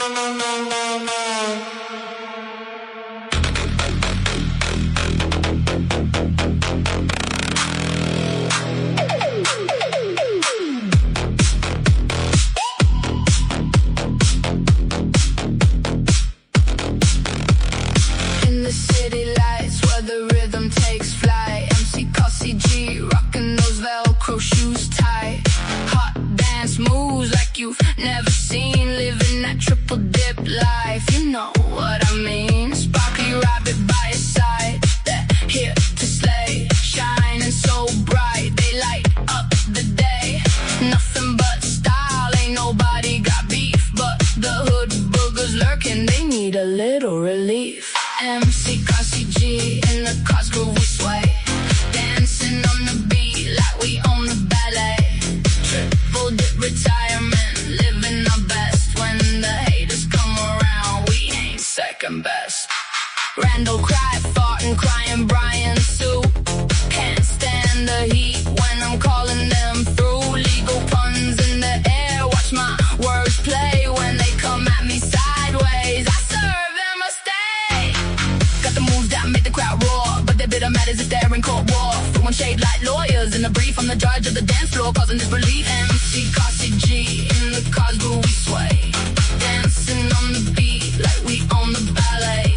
In the city lights where the rhythm takes flight, MCCossyG rocking those Velcro shoes tight. Hot dance moves like you've never seen, living that triple dip life, you know what I mean. Sparkly rabbit by your side, they're here to slay, shining so bright, they light up the day. Nothing but style, ain't nobody got beef, but the hood boogers lurking, they need a little relief. MCCossyG in the cars groove we sway, dancing on the beat like we own the ballet. Triple dip retirement, living our best. When the haters come around, we ain't second best. Randall cry, farting, crying, Brian Sue. Can't stand the heat when I'm calling them through. Legal puns in the air, watch my words play when they come at me sideways. I serve them a stay. Got the moves that make the crowd roar, but their bitter matters if they're in court war. Throwing shade like lawyers in the brief, I'm the judge of the dance floor, causing disbelief. MCCossyG in the cars where we sway, dancing on the beat like we own the ballet.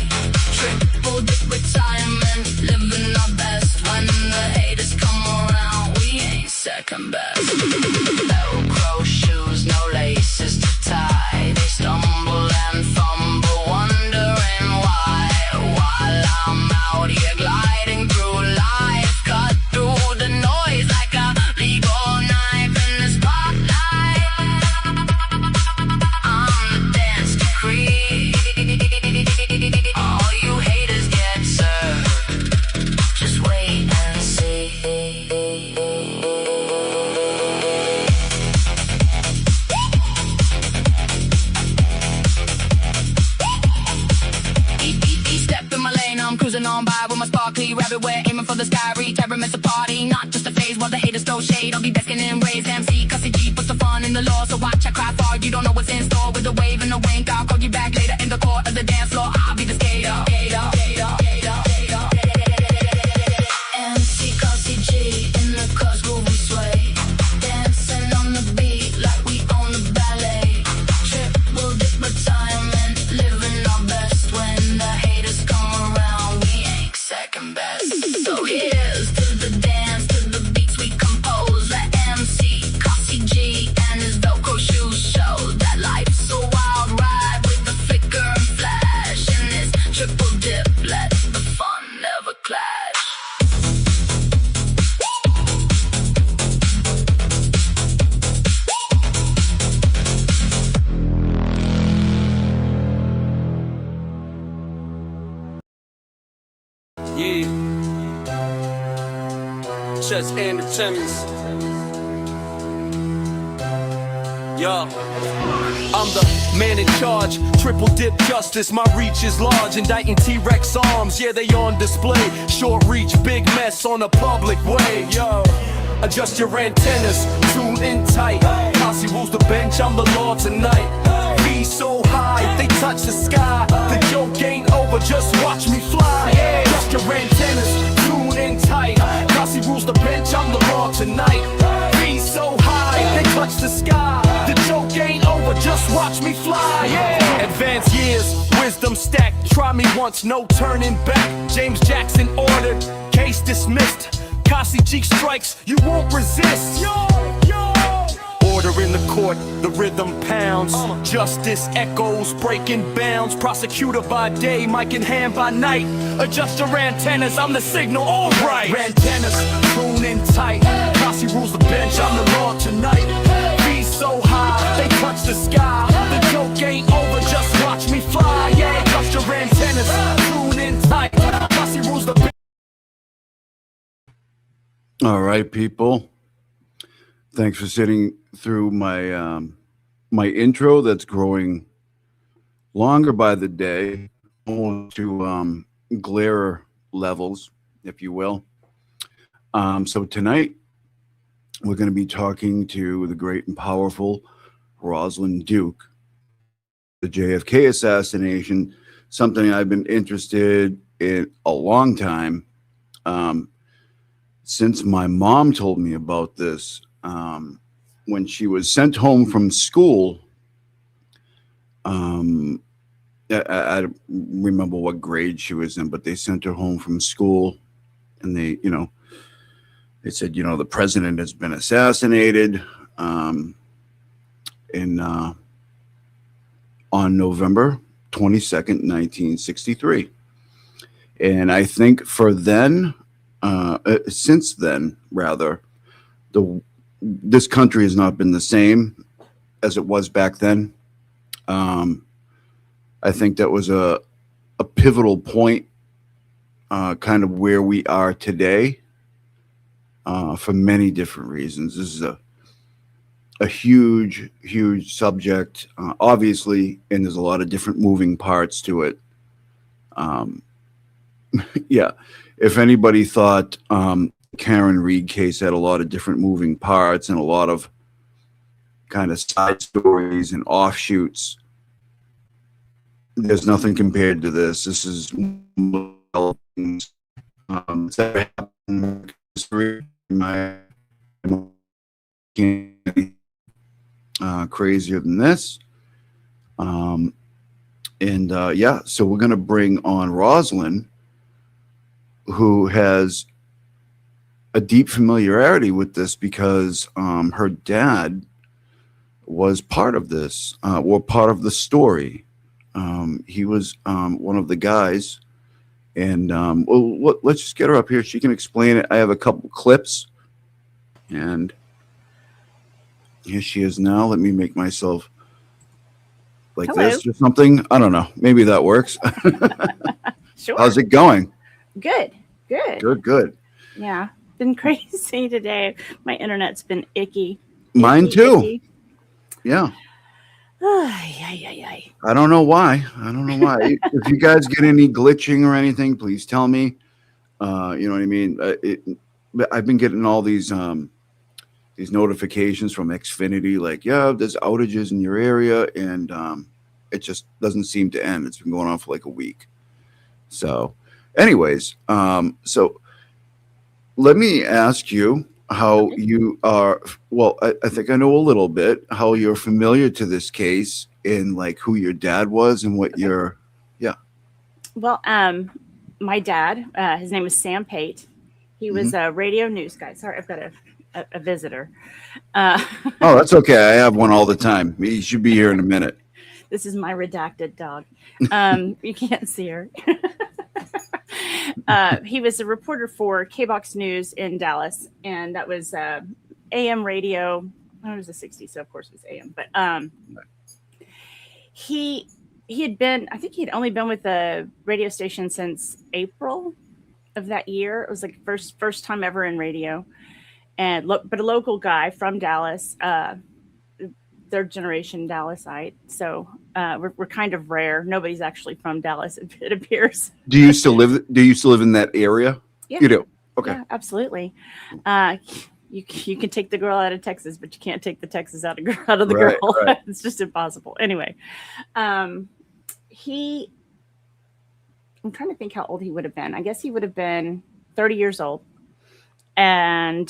Triple dip retirement, living our best. When the haters come around, we ain't second best. Velcro shoes, no laces to tie, they stumble and fumble, wondering why. While I'm out here gliding through life, cut through the noise like a legal knife in the spotlight. I'm the dance decree. All you haters get served. Just wait and see. Step in my lane, I'm cruising on by with my sparkly rabbit wear, aiming for the sky, reach every miss a party. Not just a phase while the haters throw shade, I'll be basking in rays. MCCossyG puts the fun in the law, so watch I cry far, you don't know what's in store. With a wave and a wink, I'll call you back later in the court of the dance floor. I'll be the skater. MCCossyG in the cars where we sway, dancing on the beat like we own the ballet. Triple dip retirement, living our best. When the haters come around, we ain't second best. So here's to the dance, to the beats we compose. Let MCCossyG and his Velcro shoes show that life's a wild ride with the flicker and flash. And this triple dip lets the fun never clash. Yeah, just entertainment. Yo, I'm the man in charge, triple dip justice. My reach is large, indicting T-Rex arms. Yeah, they on display. Short reach, big mess on a public way. Yo, adjust your antennas, tune in tight. Cossy rules the bench, I'm the law tonight. Be so high, they touch the sky. The joke ain't over, just watch me fly. Adjust your antennas, tune in tight. Cossy rules the bench, I'm the law tonight. Be so high, they touch the sky. The joke ain't over, just watch me fly. Advanced years, wisdom stacked. Try me once, no turning back. James Jackson ordered, case dismissed. CossyG strikes, you won't resist. Order in the court, the rhythm pounds. Justice echoes, breaking bounds. Prosecutor by day, mic in hand by night. Adjust your antennas, I'm the signal, alright. Antennas, tune in tight. Cossy rules the bench, I'm the law tonight. Be so high, they touch the sky. The joke ain't over, just watch me fly. Yeah, adjust your antennas, tune in tight. Cossy rules the bench. All right, people. Thanks for sitting through my my intro that's growing longer by the day, almost to glare levels, if you will. So tonight we're going to be talking to the great and powerful Rosalyn Duke. the JFK assassination, something I've been interested in a long time. Since my mom told me about this, when she was sent home from school, I don't remember what grade she was in, but they sent her home from school, and they said, the president has been assassinated, in on November 22nd, 1963. And I think since then, rather, this country has not been the same as it was back then. I think that was a pivotal point, kind of where we are today, for many different reasons. This is a huge, huge subject, obviously, and there's a lot of different moving parts to it. Yeah, if anybody thought Karen Reed case had a lot of different moving parts and a lot of kind of side stories and offshoots, there's nothing compared to this. This is it's ever happened in history. Crazier than this. Yeah, so we're going to bring on Rosalyn, who has a deep familiarity with this because her dad was part of this, or part of the story. He was one of the guys. And let's just get her up here. She can explain it. I have a couple clips. And here she is now. Let me make myself like Hello. this or something. I don't know. Maybe that works. Sure. How's it going? Good. Good. Yeah. Been crazy today. My internet's been icky. Mine too. Icky. Yeah. Ay. I don't know why. If you guys get any glitching or anything, please tell me. You know what I mean? I've been getting all these notifications from Xfinity, like, yeah, there's outages in your area, and it just doesn't seem to end. It's been going on for like a week. So, anyways, so let me ask you how you are. Well, I think I know a little bit how you're familiar to this case and like who your dad was and what your, yeah. Well, my dad, his name was Sam Pate. He was a radio news guy. Sorry, I've got a visitor. Oh, that's okay. I have one all the time. He should be here in a minute. This is my redacted dog. You can't see her. He was a reporter for KBox News in Dallas, and that was AM radio. It was the 60s, so of course it was AM. But he had been, I think he had only been with the radio station since April of that year. It was like first time ever in radio, and but a local guy from Dallas, third generation Dallasite. So we're kind of rare. Nobody's actually from Dallas, it appears. Do you still live in that area? Yeah. You do. Okay. Yeah, absolutely. You can take the girl out of Texas, but you can't take the Texas out of the Right, girl. right. It's just impossible. Anyway, I'm trying to think how old he would have been. I guess he would have been 30 years old. And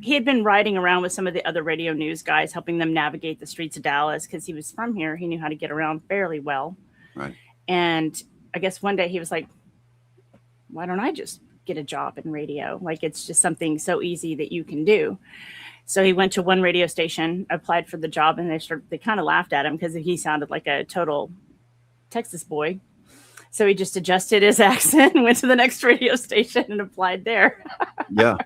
he had been riding around with some of the other radio news guys, helping them navigate the streets of Dallas because he was from here. He knew how to get around fairly well. Right. And I guess one day he was like, why don't I just get a job in radio? Like, it's just something so easy that you can do. So he went to one radio station, applied for the job, and they kind of laughed at him because he sounded like a total Texas boy. So he just adjusted his accent and went to the next radio station and applied there. Yeah.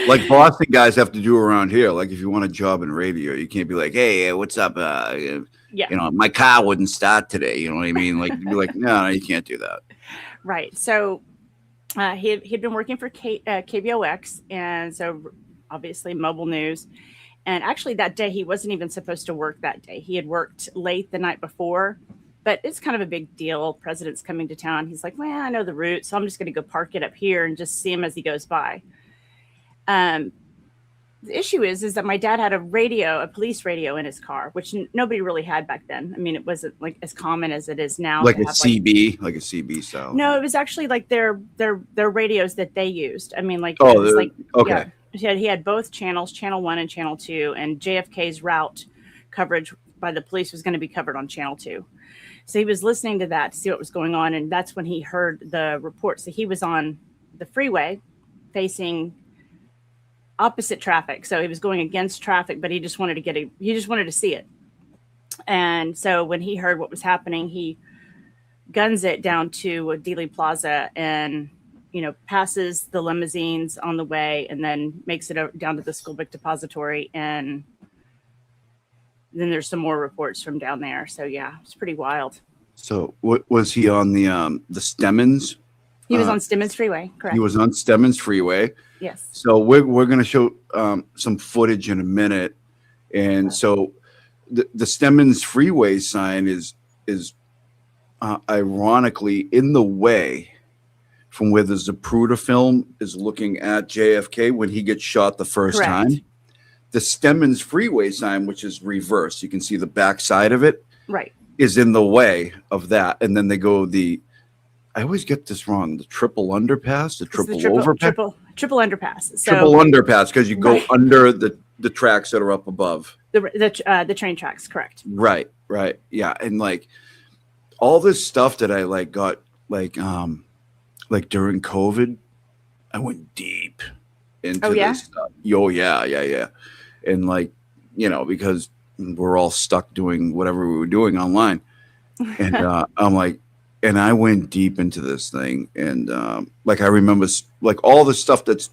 Like Boston guys have to do around here. Like if you want a job in radio, you can't be like, hey, what's up? Yeah. My car wouldn't start today. You know what I mean? Like you'd be like, no, you can't do that. Right. So he'd been working for KBOX, and so obviously mobile news. And actually that day he wasn't even supposed to work that day. He had worked late the night before. But it's kind of a big deal. President's coming to town. He's like, well, I know the route, so I'm just going to go park it up here and just see him as he goes by. the issue is that my dad had a police radio in his car, which nobody really had back then. I mean, it wasn't like as common as it is now. Like a CB, like a CB style. No, it was actually like their radios that they used. I mean, like, Oh, it was like, okay. Yeah, he had both channels, channel 1 and channel 2, and JFK's route coverage by the police was going to be covered on channel 2. So he was listening to that to see what was going on, and that's when he heard the report. So he was on the freeway facing opposite traffic. So he was going against traffic, but he just wanted to see it. And so when he heard what was happening, he guns it down to Dealey Plaza and, passes the limousines on the way, and then makes it down to the school book depository. And then there's some more reports from down there. So yeah, it's pretty wild. So what was he on the Stemmons? He was on Stemmons Freeway, correct? He was on Stemmons Freeway. Yes. So we're going to show some footage in a minute, and so the Stemmons Freeway sign is ironically in the way from where the Zapruder film is looking at JFK when he gets shot the first Correct. time. The Stemmons Freeway sign, which is reversed, you can see the back side of it, right, is in the way of that, and then they go I always get this wrong. The triple underpass, the triple overpass, triple underpass. So, triple underpass, because you go right. under the tracks that are up above. The train tracks, correct? Right, yeah, and like all this stuff that I got during COVID, I went deep into this stuff. Yeah, and because we're all stuck doing whatever we were doing online, and I'm like. And I went deep into this thing, and I remember all the stuff that's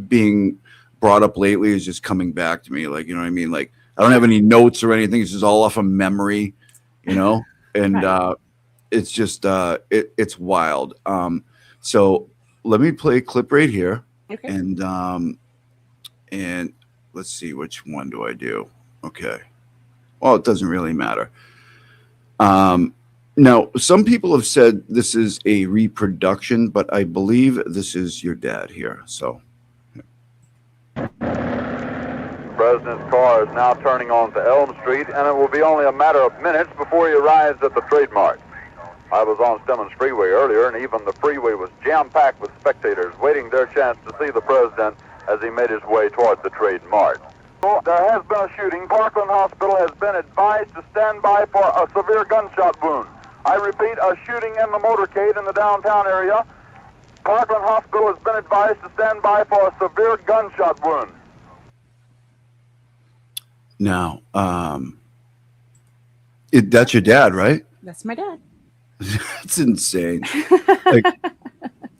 being brought up lately is just coming back to me. You know what I mean? Like, I don't have any notes or anything. It's just all off of memory, and right. it's just it's wild. So let me play a clip right here, Okay. And let's see, which one do I do? Okay. Well, it doesn't really matter. Now, some people have said this is a reproduction, but I believe this is your dad here. So, the president's car is now turning onto Elm Street, and it will be only a matter of minutes before he arrives at the trademark. I was on Stemmons Freeway earlier, and even the freeway was jam-packed with spectators waiting their chance to see the president as he made his way toward the trademark. There has been a shooting. Parkland Hospital has been advised to stand by for a severe gunshot wound. I repeat, a shooting in the motorcade in the downtown area. Parkland Hospital has been advised to stand by for a severe gunshot wound. now, that's your dad, right? That's my dad. That's insane.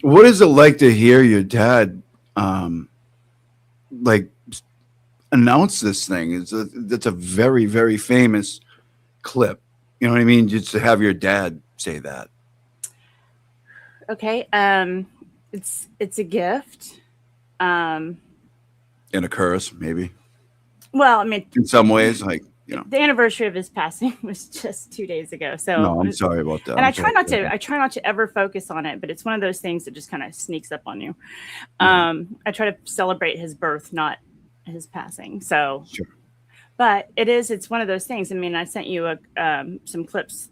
What is it like to hear your dad, announce this thing? That's a very, very famous clip. You know what I mean? Just to have your dad say that. Okay. It's a gift. And a curse, maybe. Well, I mean, in some ways, the anniversary of his passing was just 2 days ago. So no, I'm sorry about that. And I try not to ever focus on it, but it's one of those things that just kind of sneaks up on you. I try to celebrate his birth, not his passing. So sure. But it's one of those things. I mean, I sent you some clips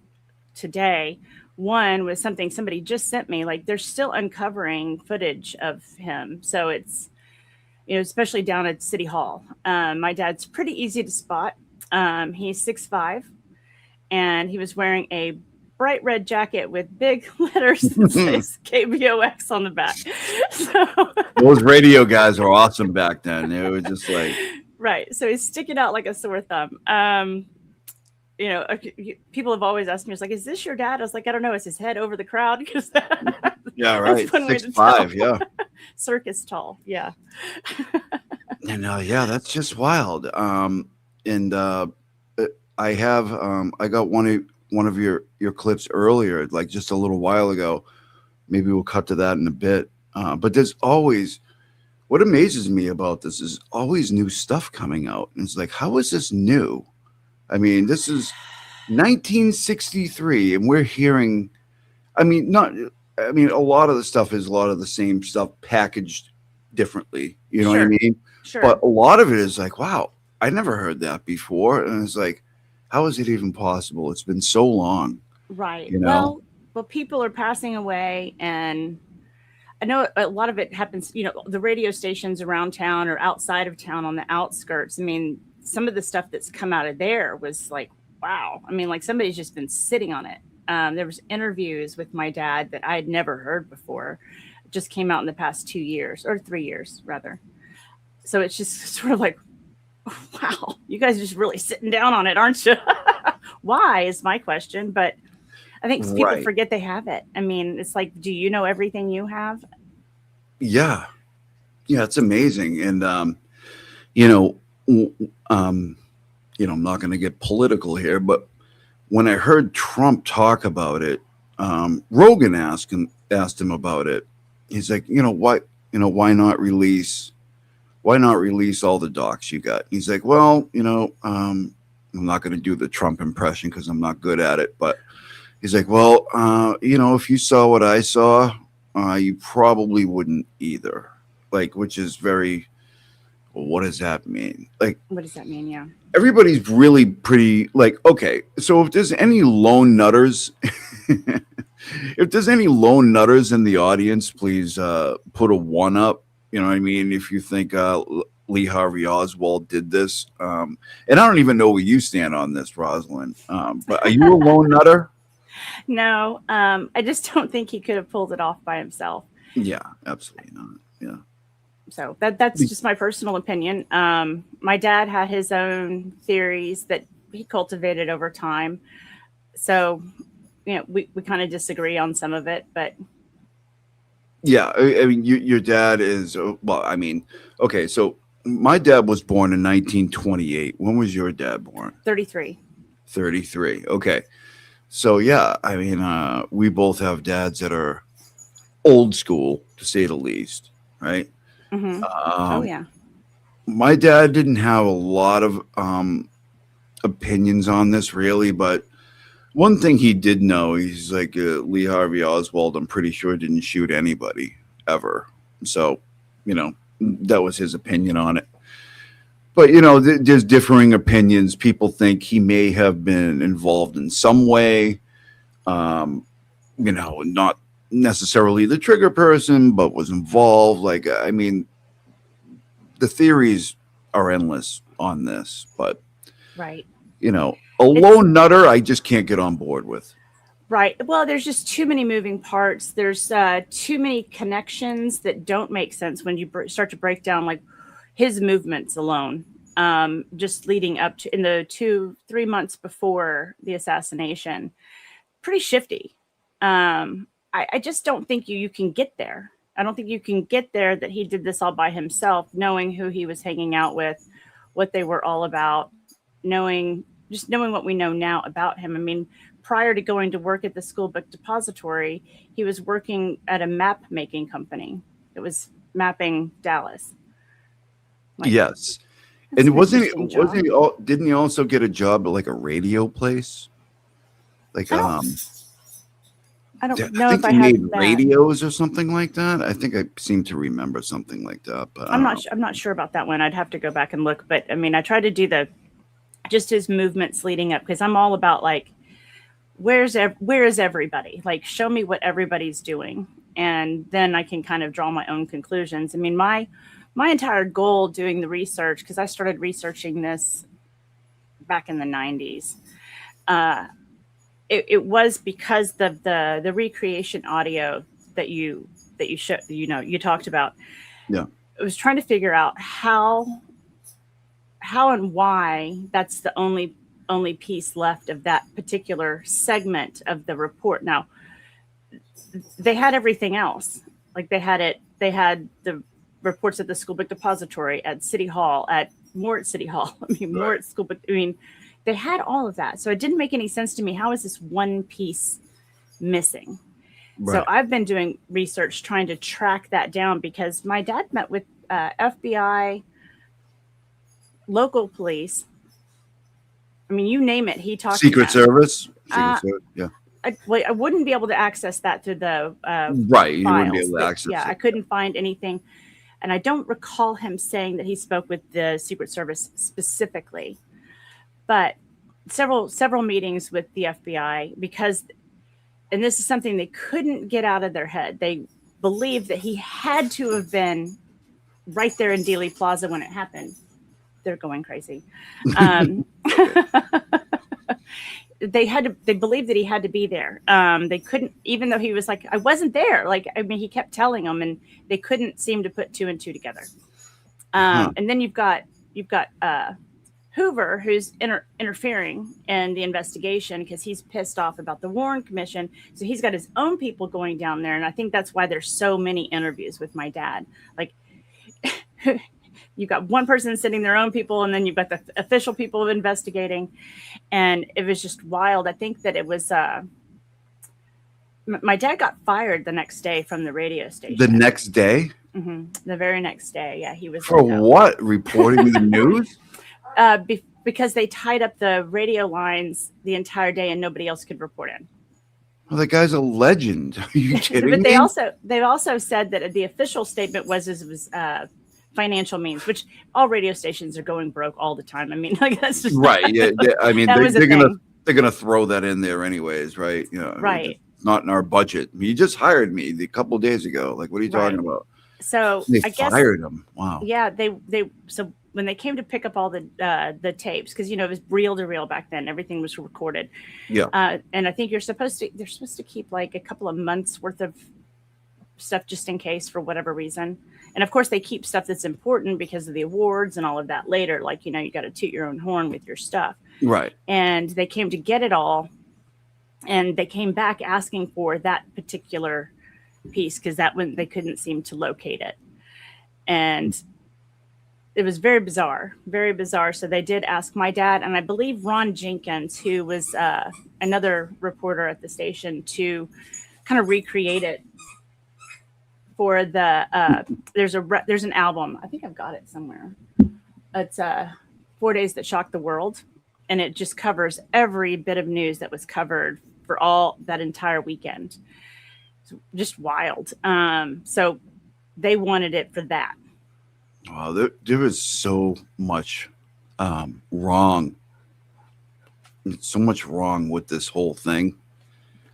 today. One was something somebody just sent me. Like, they're still uncovering footage of him. So it's, especially down at City Hall. My dad's pretty easy to spot. He's 6'5", and he was wearing a bright red jacket with big letters that says KBOX on the back. So those radio guys were awesome back then. It was just like... Right. So he's sticking out like a sore thumb. People have always asked me, is this your dad? I was like, I don't know. Is his head over the crowd? Yeah, right. 6'5", yeah. Circus tall. Yeah. And that's just wild. I got one of your clips earlier, like just a little while ago. Maybe we'll cut to that in a bit. But there's always... What amazes me about this is always new stuff coming out. And it's like, how is this new? I mean, this is 1963, and we're hearing, a lot of the stuff is a lot of the same stuff packaged differently. You know what I mean? Sure. But a lot of it is like, wow, I never heard that before. And it's like, how is it even possible? It's been so long, Right. you know? Well, people are passing away, and I know a lot of it happens, the radio stations around town or outside of town on the outskirts. I mean, some of the stuff that's come out of there was like, wow. I mean, like somebody's just been sitting on it. There was interviews with my dad that I had never heard before. It just came out in the past 2 years or 3 years rather. So it's just sort of like, wow, you guys are just really sitting down on it, aren't you? Why is my question, but I think people Right. forget they have it. I mean, it's like, do you know everything you have? Yeah. Yeah. It's amazing. And, you know, w- I'm not going to get political here, but when I heard Trump talk about it, Rogan asked him about it. He's like, why not release all the docs you got? He's like, well, I'm not going to do the Trump impression because I'm not good at it, but he's like, well, if you saw what I saw, you probably wouldn't either. Like, which is very, well, what does that mean? Like, What does that mean? Yeah. everybody's really pretty, like, okay, so if there's any lone nutters, if there's any lone nutters in the audience, please put a 1 up. You know what I mean? If you think Lee Harvey Oswald did this, and I don't even know where you stand on this, Rosalyn. But are you a lone nutter? No, I just don't think he could have pulled it off by himself. Yeah, absolutely not. Yeah. So that's just my personal opinion. My dad had his own theories that he cultivated over time. So, we kind of disagree on some of it, but Yeah, I mean, your dad is well. I mean, okay, so my dad was born in 1928. When was your dad born? 33. 33. Okay, so yeah, I mean, we both have dads that are old school, to say the least, right? Mm-hmm. Oh yeah. My dad didn't have a lot of opinions on this, really, but one thing he did know, he's like Lee Harvey Oswald, I'm pretty sure didn't shoot anybody ever. So, that was his opinion on it. But, there's differing opinions. People think he may have been involved in some way, not necessarily the trigger person, but was involved. Like, I mean, the theories are endless on this, but, Right. a lone nutter, I just can't get on board with. Right. Well, there's just too many moving parts. There's too many connections that don't make sense when you start to break down like his movements alone. Just leading up to in the 2-3 months before the assassination, pretty shifty. I just don't think you can get there. I don't think you can get there that he did this all by himself, knowing who he was hanging out with, what they were all about, knowing what we know now about him. I mean, prior to going to work at the school book depository, he was working at a map making company. It was mapping Dallas. Yes. And didn't he also get a job at like a radio place? Like, I don't know I think if I he had made that. radios or something like that. I think I seem to remember something like that, but I'm not sure about that one. I'd have to go back and look, but I mean, I tried to do just his movements leading up, because I'm all about like, where is everybody? Like, show me what everybody's doing, and then I can kind of draw my own conclusions. I mean, my entire goal doing the research, because I started researching this back in the 90s. It was because the recreation audio that you talked about. Yeah. I was trying to figure out how and why that's the only piece left of that particular segment of the report. Now, they had everything else. Like they had the reports at the school book depository, at City Hall, more at City Hall. I mean, more at school book. I mean, they had all of that. So it didn't make any sense to me. How is this one piece missing? Right. So I've been doing research trying to track that down, because my dad met with FBI, local police. I mean, you name it. He talked Secret Service. Yeah. I wouldn't be able to access that through the right. You files. wouldn't be able to access. Yeah, I couldn't find anything. And I don't recall him saying that he spoke with the Secret Service specifically, but several meetings with the FBI, because, and this is something they couldn't get out of their head. They believed that he had to have been right there in Dealey Plaza when it happened. They're going crazy. They believed that he had to be there. They couldn't, even though he was like, I wasn't there. Like, I mean, he kept telling them, and they couldn't seem to put two and two together. And then you've got Hoover, who's interfering in the investigation because he's pissed off about the Warren Commission. So he's got his own people going down there. And I think that's why there's so many interviews with my dad. Like, you've got one person sending their own people, and then you've got the official people investigating. And it was just wild. I think that it was, my dad got fired the next day from the radio station. The next day? Mm-hmm. The very next day. Yeah, he was. For what? Reporting the news? Because they tied up the radio lines the entire day and nobody else could report in. Well, that guy's a legend. Are you kidding But me? they also said that the official statement was financial means, which all radio stations are going broke all the time. I mean, like, that's just right. Yeah. I mean, they're gonna throw that in there anyways, right? You know, right. I mean, it's not in our budget. You just hired me a couple of days ago. Like, what are you talking about? So they I guess fired him. Wow. Yeah, so when they came to pick up all the tapes, because, you know, it was reel to reel back then, everything was recorded. Yeah. And I think they're supposed to keep like a couple of months worth of stuff just in case for whatever reason. And of course they keep stuff that's important because of the awards and all of that later. Like, you know, you got to toot your own horn with your stuff. Right. And they came to get it all. And they came back asking for that particular piece because that one they couldn't seem to locate it. And it was very bizarre, very bizarre. So they did ask my dad, and I believe Ron Jenkins, who was another reporter at the station, to kind of recreate it for the there's an album. I think I've got it somewhere. It's 4 Days That Shocked the World, and it just covers every bit of news that was covered for all that entire weekend. It's just wild. So they wanted it for that. Wow, there was so much wrong. So much wrong with this whole thing.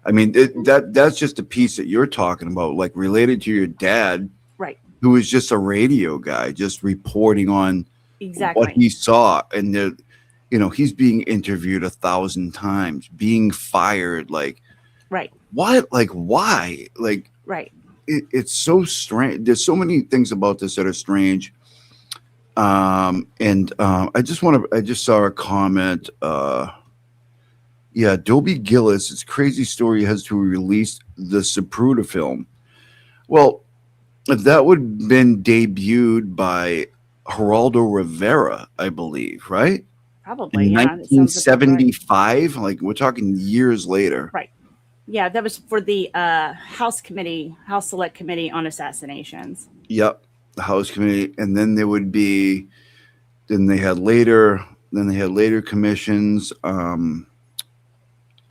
I mean, that's just a piece that you're talking about, like related to your dad, right? Who was just a radio guy, just reporting on exactly what he saw, and you know, he's being interviewed 1,000 times, being fired, like, right? What? Like, why? Like, right? It's so strange. There's so many things about this that are strange. I just saw a comment. Yeah, Dobie Gillis, it's crazy story has to release the Zapruder film. Well, that would have been debuted by Geraldo Rivera, I believe, right? Probably, in 1975. Right. Like, we're talking years later. Right. Yeah, that was for the House Select Committee on Assassinations. Yep, the House Committee, and then there would be, then they had later commissions.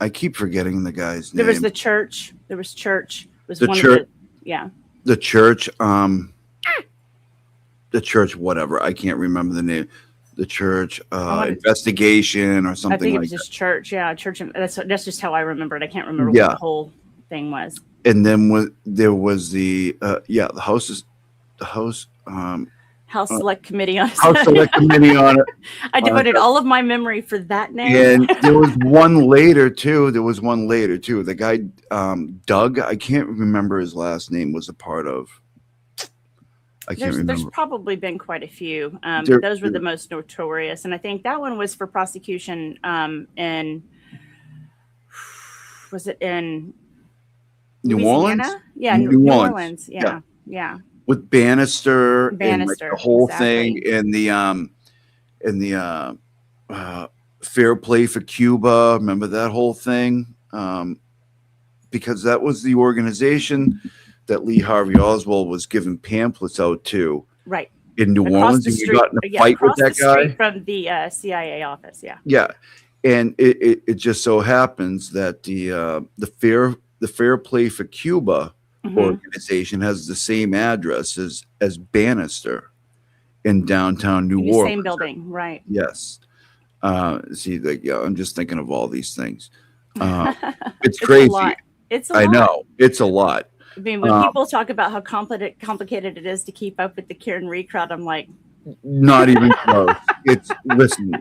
I keep forgetting the guy's name. There was the church. There was church. Was the one church. Of the, yeah. The church. The church. Whatever. I can't remember the name. The church investigation or something. I think it was just church. Yeah, church. That's just how I remember it. I can't remember what the whole thing was. And then there was the House Select Committee on House Select Committee on it. I devoted all of my memory for that name. And there was one later too. The guy Doug, I can't remember his last name, was a part of. I can't remember. There's probably been quite a few. But those were the most notorious, and I think that one was for prosecution. Was it in New Louisiana? Orleans? Yeah, New Orleans. Yeah. With Bannister and like the whole thing, and the fair play for Cuba. Remember that whole thing? Because that was the organization that Lee Harvey Oswald was giving pamphlets out to. Right. In New Orleans, and you got in a fight with that guy from the CIA office. Yeah. Yeah, and it just so happens that the fair play for Cuba organization has the same address as Bannister in downtown New Orleans. Same building, right? Yes. See, like, yeah, I'm just thinking of all these things. It's A crazy. lot. It's a I lot. know it's a lot. I mean, when people talk about how complicated it is to keep up with the Kieran Reed crowd, I'm like, not even close. Listen,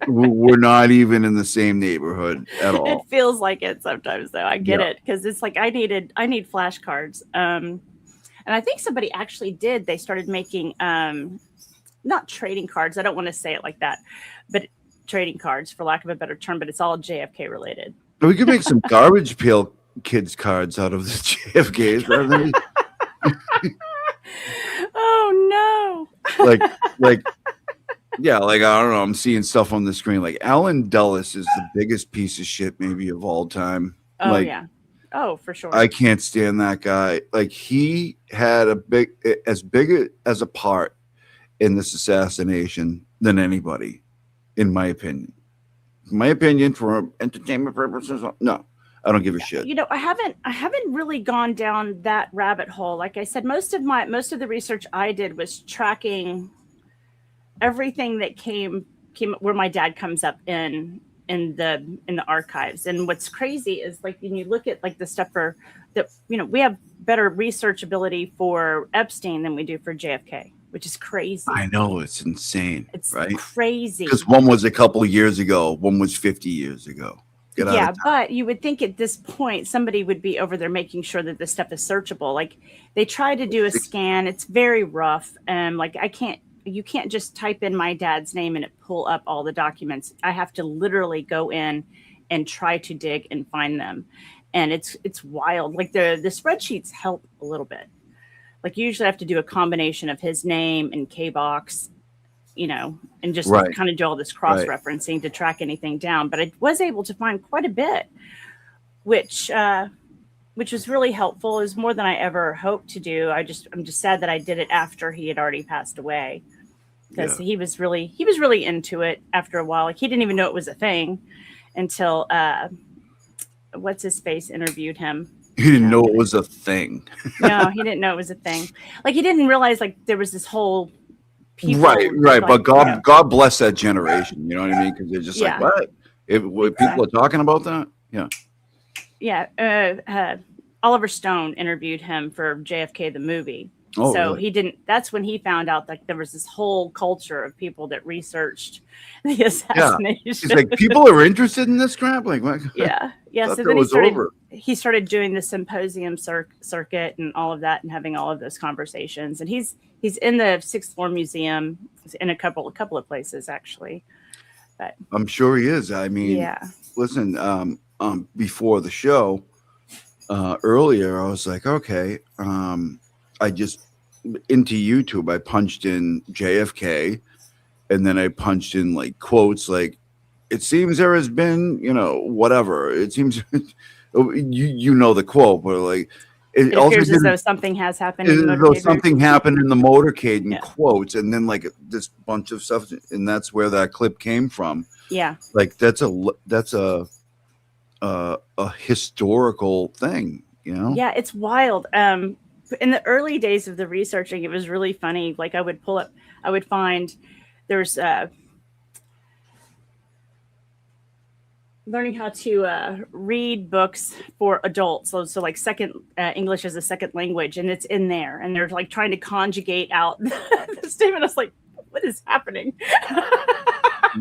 we're not even in the same neighborhood at all. It feels like it sometimes, though. I get it, because it's like I need flashcards. And I think somebody actually did. They started making not trading cards. I don't want to say it like that, but trading cards, for lack of a better term. But it's all JFK related. We could make some garbage pail kids cards out of the JFKs. Oh no! like yeah, like I don't know. I'm seeing stuff on the screen. Like Alan Dulles is the biggest piece of shit maybe of all time. Oh like, yeah. Oh, for sure. I can't stand that guy. Like he had as big as a part in this assassination than anybody, in my opinion. My opinion, for entertainment purposes, no, I don't give a shit. You know, I haven't really gone down that rabbit hole. Like I said, most of the research I did was tracking everything that came where my dad comes up in the archives. And what's crazy is, like, when you look at like the stuff for that, you know, we have better research ability for Epstein than we do for JFK, which is crazy. I know, it's insane. It's right? Crazy. Because one was a couple of years ago, one was 50 years ago. Yeah, but you would think at this point somebody would be over there making sure that this stuff is searchable. Like they try to do a scan. It's very rough. Like you can't just type in my dad's name and it pull up all the documents. I have to literally go in and try to dig and find them. And it's wild. Like the spreadsheets help a little bit. Like you usually have to do a combination of his name and K-Box, you know, and just kind of do all this cross-referencing to track anything down. But I was able to find quite a bit, which was really helpful. It was more than I ever hoped to do. I'm just sad that I did it after he had already passed away, because he was really into it after a while. Like he didn't even know it was a thing until what's his face interviewed him. He didn't know it was a thing. No, he didn't know it was a thing. Like he didn't realize like there was this whole people. Right. Like, but God bless that generation. You know what I mean? Because they're just like, what? People are talking about that? Yeah. Yeah. Oliver Stone interviewed him for JFK the movie. Oh, so really? he didn't. That's when he found out that there was this whole culture of people that researched the assassination. Yeah. It's like people are interested in this crap. Like, what? Yeah. So then he started doing the symposium circuit and all of that, and having all of those conversations. And he's in the Sixth Floor Museum in a couple of places actually. But I'm sure he is. I mean, listen. Before the show, earlier, I was like, okay. I just into YouTube, I punched in JFK, and then I punched in like quotes like, it seems there has been, you know, whatever. It seems you know the quote, but like it appears as though something has happened. Something happened in the motorcade in quotes, and then like this bunch of stuff, and that's where that clip came from. Yeah, like that's a historical thing, you know. Yeah, it's wild. In the early days of the researching, it was really funny. Like I would find there's learning how to read books for adults. So like second English as a second language, and it's in there, and they're like trying to conjugate out the statement. I was like, what is happening?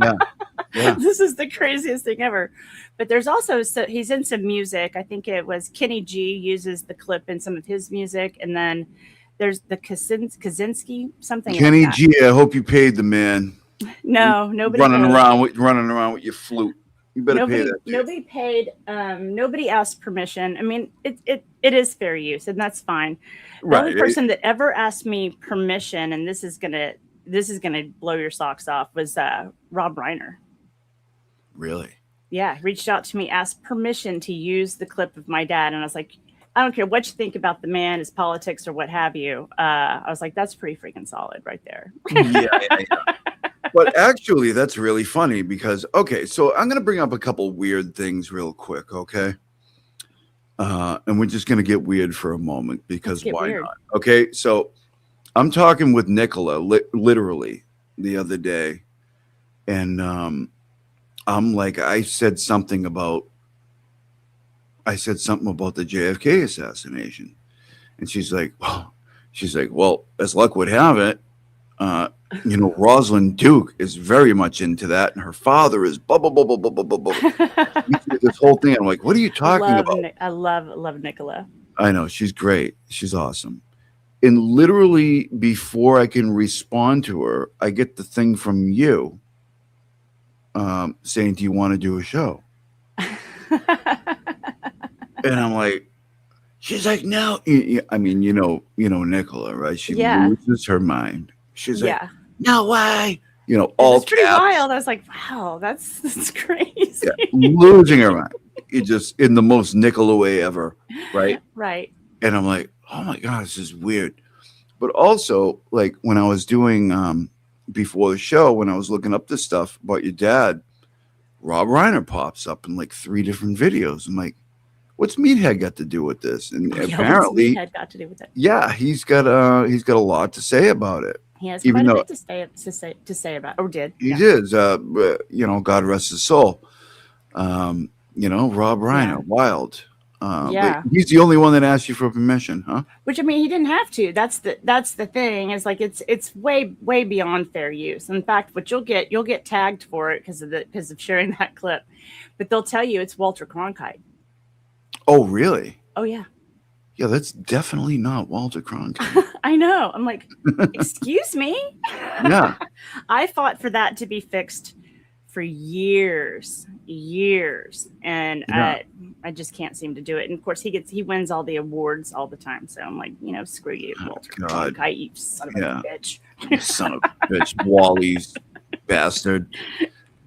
Yeah. This is the craziest thing ever. But there's also, he's in some music. I think it was Kenny G uses the clip in some of his music. And then there's the Kaczynski, something Kenny like that. G, I hope you paid the man. No, nobody running around with your flute. You better pay that. Nobody paid. Nobody asked permission. I mean, it is fair use, and that's fine. The only person that ever asked me permission, and this is gonna blow your socks off, was Rob Reiner. Really? Yeah, reached out to me, asked permission to use the clip of my dad, and I was like, I don't care what you think about the man, his politics, or what have you. I was like, that's pretty freaking solid right there. Yeah. But actually, that's really funny because, okay, so I'm going to bring up a couple weird things real quick, okay? And we're just going to get weird for a moment because get why weird. not? Okay, so I'm talking with Nicola literally the other day, and I'm like, I said something about the JFK assassination, and she's like, well, as luck would have it, Rosalyn Duke is very much into that, and her father is blah blah blah blah blah blah blah blah. This whole thing. I'm like, what are you talking about? I love Nicola. I know she's great. She's awesome. And literally before I can respond to her, I get the thing from you saying, "Do you want to do a show?" And I'm like, she's like, "No." I mean, Nicola, right? She loses her mind. She's like, "No way." All it's pretty caps. wild. I was like, wow, that's crazy. Yeah, losing her mind. It just in the most Nicola way ever, right? Right. And I'm like, oh my God, this is weird. But also, like when I was doing before the show, when I was looking up this stuff about your dad, Rob Reiner pops up in like 3 different videos. I'm like, what's Meathead got to do with this? And apparently, Meathead got to do with it. Yeah, he's got a lot to say about it. He has quite a bit to say about it, or did. He did. God rest his soul. Rob Reiner, wild. But he's the only one that asked you for permission, huh? Which, I mean, he didn't have to. That's the thing. Is like it's way beyond fair use. In fact, what you'll get tagged for it because of sharing that clip, but they'll tell you it's Walter Cronkite. Oh, really? Oh, yeah. Yeah, that's definitely not Walter Cronkite. I know. I'm like, excuse me? Yeah. I fought for that to be fixed for years. And I just can't seem to do it. And of course he wins all the awards all the time. So I'm like, screw you, Walter Cronkite, you son of a bitch. You son of a bitch. Wally's bastard.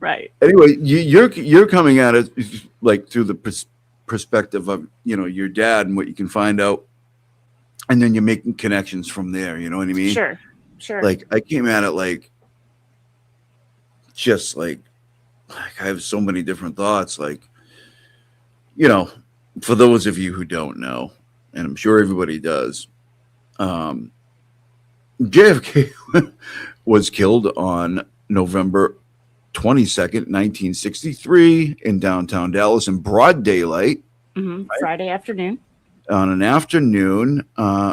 Right. Anyway, you're coming at it like through the perspective of your dad and what you can find out, and then you're making connections from there. You know what I mean? Sure. Like I came at it like just like I have so many different thoughts. Like, for those of you who don't know, and I'm sure everybody does, JFK was killed on November 22nd, 1963 in downtown Dallas in broad daylight. Mm-hmm. Right? Friday afternoon. On an afternoon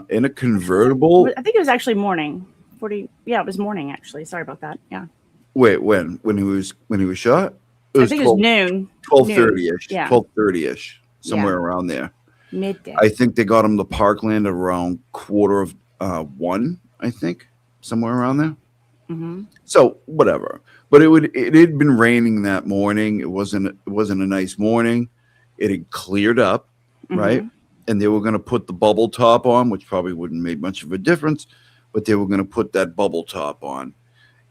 in a convertible. I think it was actually morning. It was morning actually. Sorry about that. Yeah. Wait, when he was shot? I think it was noon. 12:30ish. Yeah. 12:30ish, somewhere around there. Midday. I think they got him to Parkland around 1:15, I think, somewhere around there. Mm-hmm. So whatever. But it had been raining that morning. It wasn't a nice morning. It had cleared up, right? And they were going to put the bubble top on, which probably wouldn't make much of a difference, but they were going to put that bubble top on.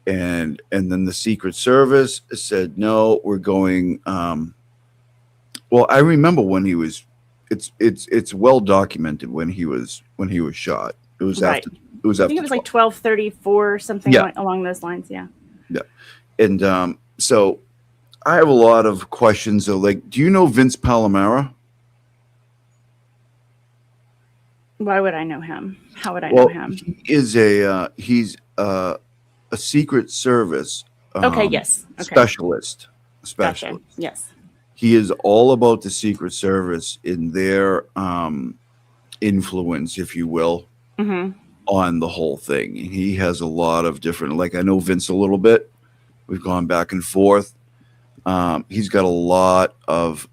And then the Secret Service said, no, we're going. Well, I remember when he was. It's well documented when he was shot. It was after. It was after. I think it was like 12:34, something along those lines. Yeah. Yeah, and so I have a lot of questions. So, like, do you know Vince Palomera? Why would I know him? How would I know him? He's a Secret Service specialist. Gotcha. Yes. He is all about the Secret Service in their influence, if you will, on the whole thing. He has a lot of different, like I know Vince a little bit. We've gone back and forth. He's got a lot of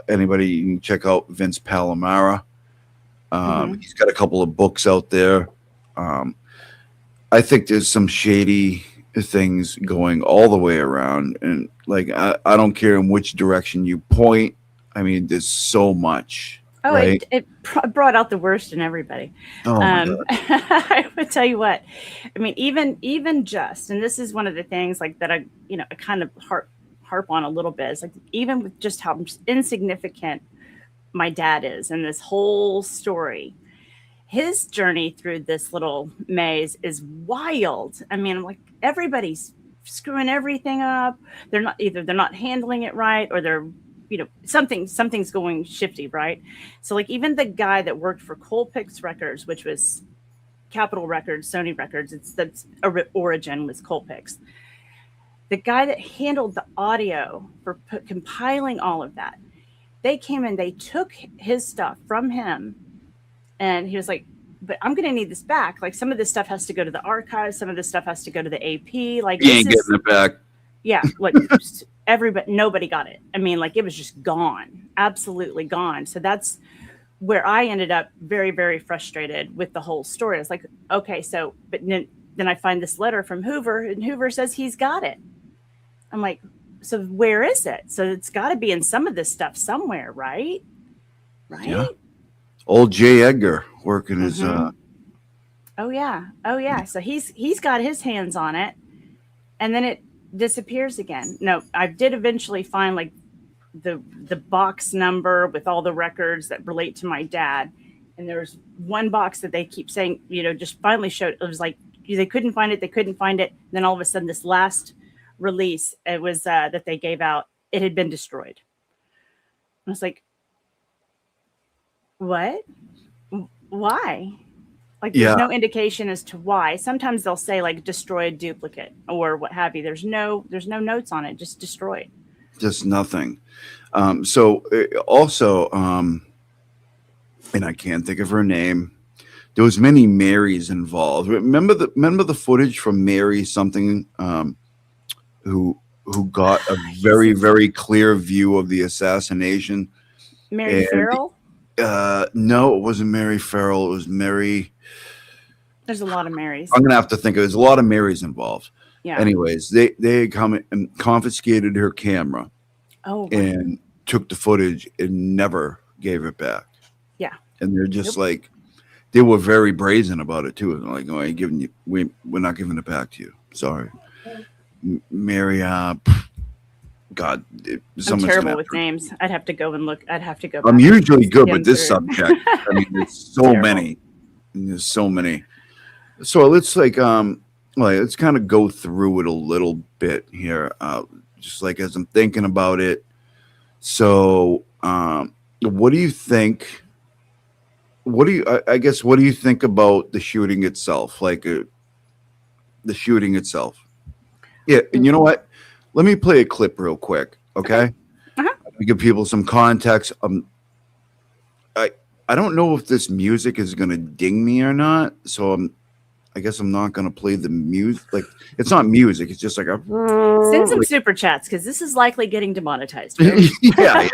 anybody, you can check out Vince Palomera. He's got a couple of books out there. I think there's some shady things going all the way around, and like I don't care in which direction you point. I mean, there's so much. Oh, right? it brought out the worst in everybody. Oh my God. I would tell you what. I mean, even just, and this is one of the things like that I kind of harp on a little bit. Is like even with just how insignificant my dad is in this whole story. His journey through this little maze is wild. I mean, like everybody's screwing everything up. They're not handling it right, or they're something's going shifty, right? So like even the guy that worked for Colpix Records, which was Capitol Records, Sony Records, that's origin was Colpix. The guy that handled the audio for compiling all of that, they came and they took his stuff from him, and he was like, but I'm going to need this back. Like some of this stuff has to go to the archives. Some of this stuff has to go to the AP. Like you ain't getting it back. Yeah. Like nobody got it. I mean, like it was just gone, absolutely gone. So that's where I ended up very, very frustrated with the whole story. I was like, okay, so, but then I find this letter from Hoover, and Hoover says he's got it. I'm like, so where is it? So it's got to be in some of this stuff somewhere, right? Right. Yeah. Old J. Edgar working his. Oh yeah. So he's got his hands on it, and then it disappears again. No, I did eventually find like the box number with all the records that relate to my dad, and there's one box that they keep saying, just finally showed. It was like they couldn't find it. Then all of a sudden, this last release, it was that they gave out, it had been destroyed. I was like, what? Why? Like there's no indication as to why. Sometimes they'll say like destroyed duplicate or what have you. There's no notes on it, just destroyed. Just nothing. So also, and I can't think of her name. There was many Marys involved. Remember the footage from Mary something, who got a very, very clear view of the assassination. Mary Farrell? No, it wasn't Mary Farrell. It was Mary. There's a lot of Marys. I'm gonna have to think. There's a lot of Marys involved. Yeah. Anyways, they come and confiscated her camera. Oh. And took the footage and never gave it back. Yeah. And they're just like, they were very brazen about it too. Like, oh, I ain't giving you. We're not giving it back to you. Sorry, Mary. God, I'm terrible with names. I'd have to go and look. I'd have to go. I'm usually good with this subject. I mean, there's so many. And there's so many. So let's let's kind of go through it a little bit here, just like as I'm thinking about it. So, what do you think? What do you think about the shooting itself? Like the shooting itself. Yeah, and you know what? Let me play a clip real quick, okay? To give people some context. I don't know if this music is gonna ding me or not, so I guess I'm not gonna play the music. Like it's not music; it's just like a. Send some super chats because this is likely getting demonetized. yeah.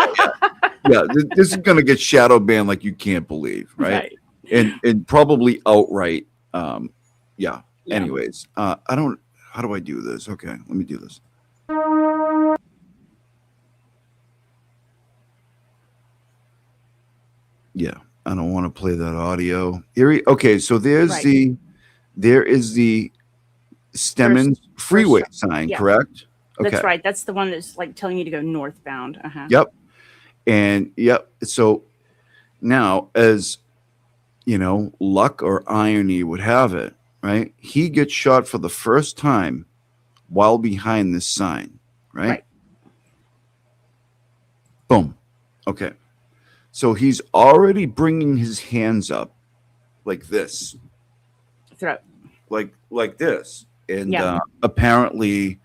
This is gonna get shadow banned like you can't believe, right? And probably outright. Yeah. Anyways, I don't. How do I do this? Okay, let me do this. Yeah, I don't want to play that audio. Okay, so there is the Stemmons freeway sign, correct? Okay. That's right. That's the one that's like telling you to go northbound. Yep. And so now, as you know, luck or irony would have it, right? He gets shot for the first time while behind this sign, right? Boom. Okay. So he's already bringing his hands up like this. Throat. Like this. And apparently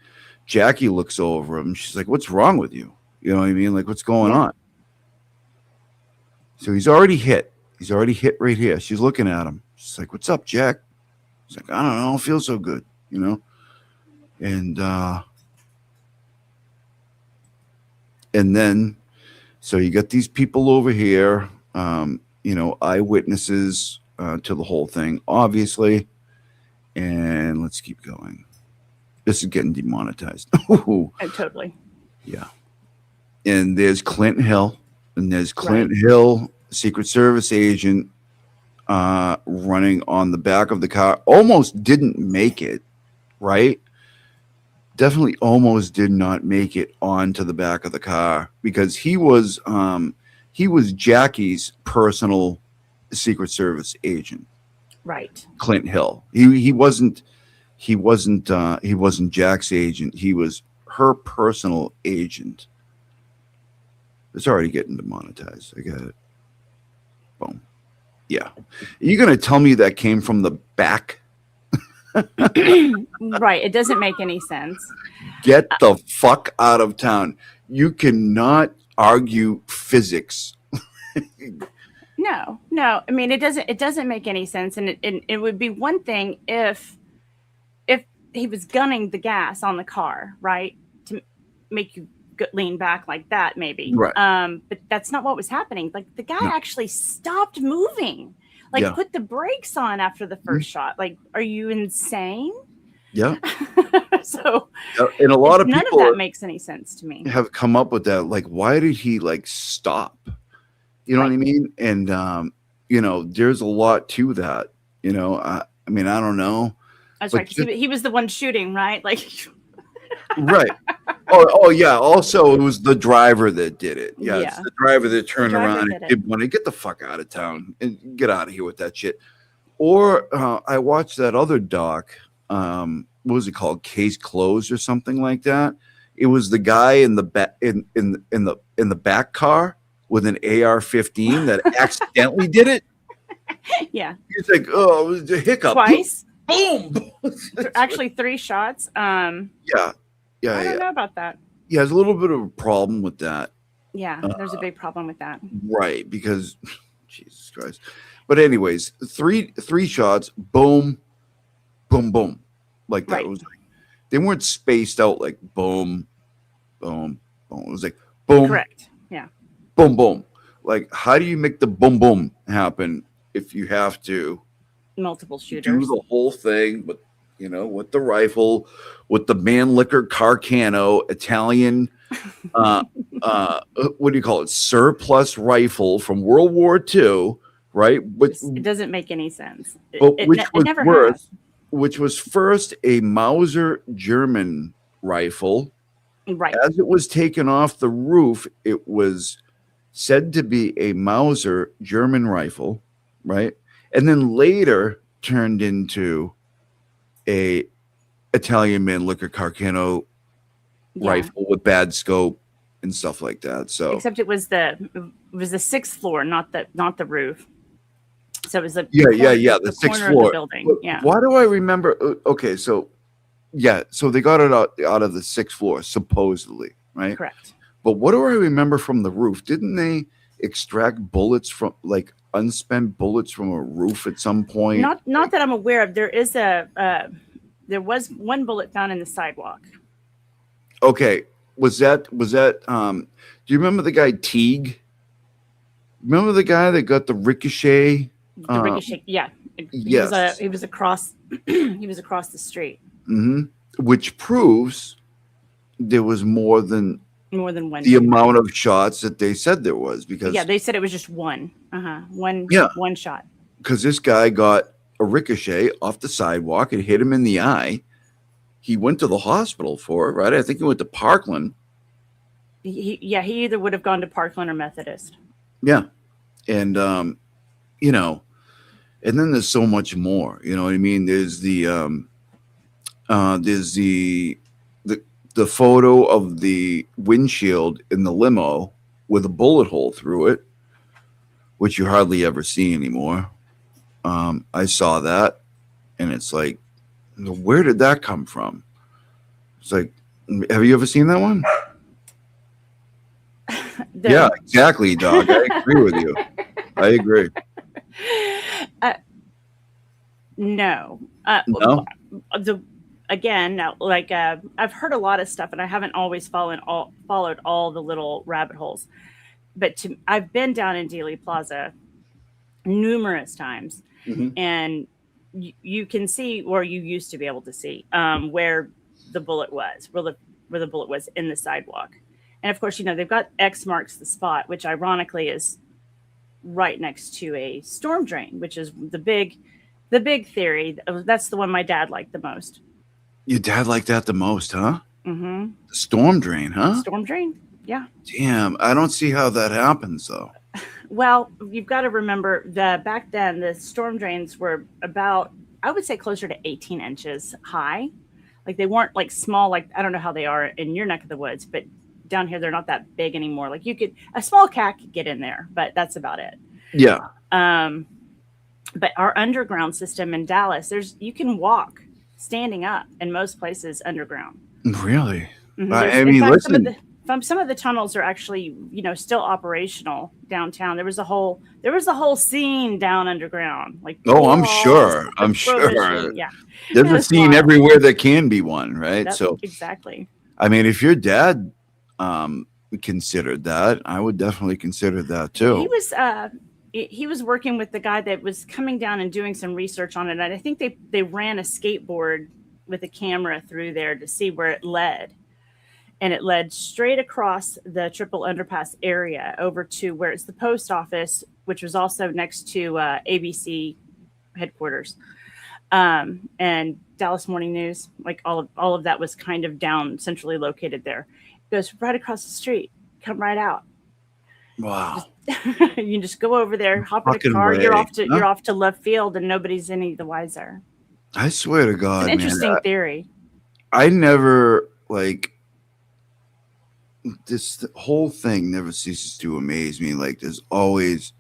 Jackie looks over him. She's like, what's wrong with you? You know what I mean? Like, what's going on? So he's already hit. He's already hit right here. She's looking at him. She's like, what's up, Jack? He's like, I don't know. I don't feel so good, you know? And then, so you got these people over here, eyewitnesses to the whole thing, obviously. And let's keep going. This is getting demonetized. Totally. Yeah. And there's Clint Hill. And there's Clint Hill, Secret Service agent, running on the back of the car. Almost didn't make it, right? Definitely almost did not make it onto the back of the car because he was Jackie's personal Secret Service agent. Right. Clint Hill. He wasn't Jack's agent. He was her personal agent. It's already getting demonetized. I got it. Boom. Yeah. You're going to tell me that came from the back? Right. It doesn't make any sense. Get the fuck out of town. You cannot argue physics. No. I mean, it doesn't make any sense. And it would be one thing if he was gunning the gas on the car, right? To make you lean back like that, maybe. Right. But that's not what was happening. Like the guy No. actually stopped moving, like Yeah. put the brakes on after the first shot. Like, are you insane? Yeah. So And a lot of none people of that makes any sense to me. have come up with that. Like, why did he like stop? You know what I mean? And, you know, there's a lot to that. You know, I mean, I don't know. That's but right. 'Cause he was the one shooting, right? Like, Right. Oh, yeah. Also, it was the driver that did it. Yeah, it's Yeah. the driver that turned driver around did and it. did one. Get the fuck out of town and get out of here with that shit. Or I watched that other doc. What was it called? Case Closed or something like that. It was the guy in the back in the back car with an AR-15 that accidentally did it. yeah, He's like, oh, it was a hiccup. twice. Boom. Actually, 3 shots. Yeah. I don't know about that. Yeah, there's a little bit of a problem with that. Yeah, there's a big problem with that. Right, because Jesus Christ. But anyways, three shots, boom, boom, boom. Like that. Right. It was like they weren't spaced out like boom, boom, boom. It was like boom, Correct. Yeah. boom, boom. Like, how do you make the boom boom happen if you have to Multiple do shooters. the whole thing, but you know, with the rifle, with the Mannlicher Carcano Italian what do you call it? Surplus rifle from World War II, right? But It doesn't make any sense. but It which was never worse, has. which was first a Mauser German rifle. Right. As it was taken off the roof, it was said to be a Mauser German rifle, right? And then later turned into a Italian Mannlicher Carcano Yeah. rifle with bad scope and stuff like that. So Except it was the 6th floor, not the roof. So it was the yeah, the the 6th corner of floor the building. But Yeah. Why do I remember? Okay, so yeah, so they got it out of the 6th floor supposedly, right? Correct. But what do I remember from the roof? Didn't they extract bullets from like unspent bullets from a roof at some point? Not that I'm aware of. There was one bullet found in the sidewalk. Okay, was that do you remember the guy Teague? Remember the guy that got the ricochet? The ricochet. Yeah. Yes. He was across he was across the street. Which proves there was more than one. the amount of shots that they said there was, because Yeah, they said it was just one. One shot. because this guy got a ricochet off the sidewalk and hit him in the eye. He went to the hospital for it, right? I think he went to Parkland. He either would have gone to Parkland or Methodist. Yeah. And you know, and then there's so much more, you know what I mean? There's the photo of the windshield in the limo with a bullet hole through it, which you hardly ever see anymore. I saw that, and it's like, where did that come from? It's like, have you ever seen that one? Yeah, exactly, dog. I agree with you. I agree. No. No? I've heard a lot of stuff, and I haven't always followed all the little rabbit holes. But I've been down in Dealey Plaza numerous times, and you can see, or you used to be able to see, where the bullet was, where the bullet was in the sidewalk. And of course, you know, they've got X marks the spot, which ironically is right next to a storm drain, which is the big theory. That's the one my dad liked the most. Your dad liked that the most, huh? Mm-hmm. The storm drain, huh? Storm drain? Yeah. Damn, I don't see how that happens, though. Well, you've got to remember that back then the storm drains were about, I would say, closer to 18 inches high. Like they weren't like small, like I don't know how they are in your neck of the woods, but down here they're not that big anymore. Like a small cat could get in there, but that's about it. Yeah. But our underground system in Dallas, you can walk standing up in most places underground. Really? Mm-hmm. I mean, listen. Some of the tunnels are actually, still operational downtown. There was a whole scene down underground. Like, I'm sure. Yeah. There's a scene everywhere there can be one, right? That's so exactly. I mean, if your dad considered that, I would definitely consider that too. He was working with the guy that was coming down and doing some research on it. And I think they ran a skateboard with a camera through there to see where it led. And it led straight across the Triple Underpass area over to where it's the post office, which was also next to ABC headquarters, and Dallas Morning News. Like all of that was kind of down centrally located there. It goes right across the street. Come right out. Wow. You can just go over there, hop in a car. You're off to left field, and nobody's any the wiser. I swear to God, it's an interesting theory. I never this whole thing never ceases to amaze me. Like, there's always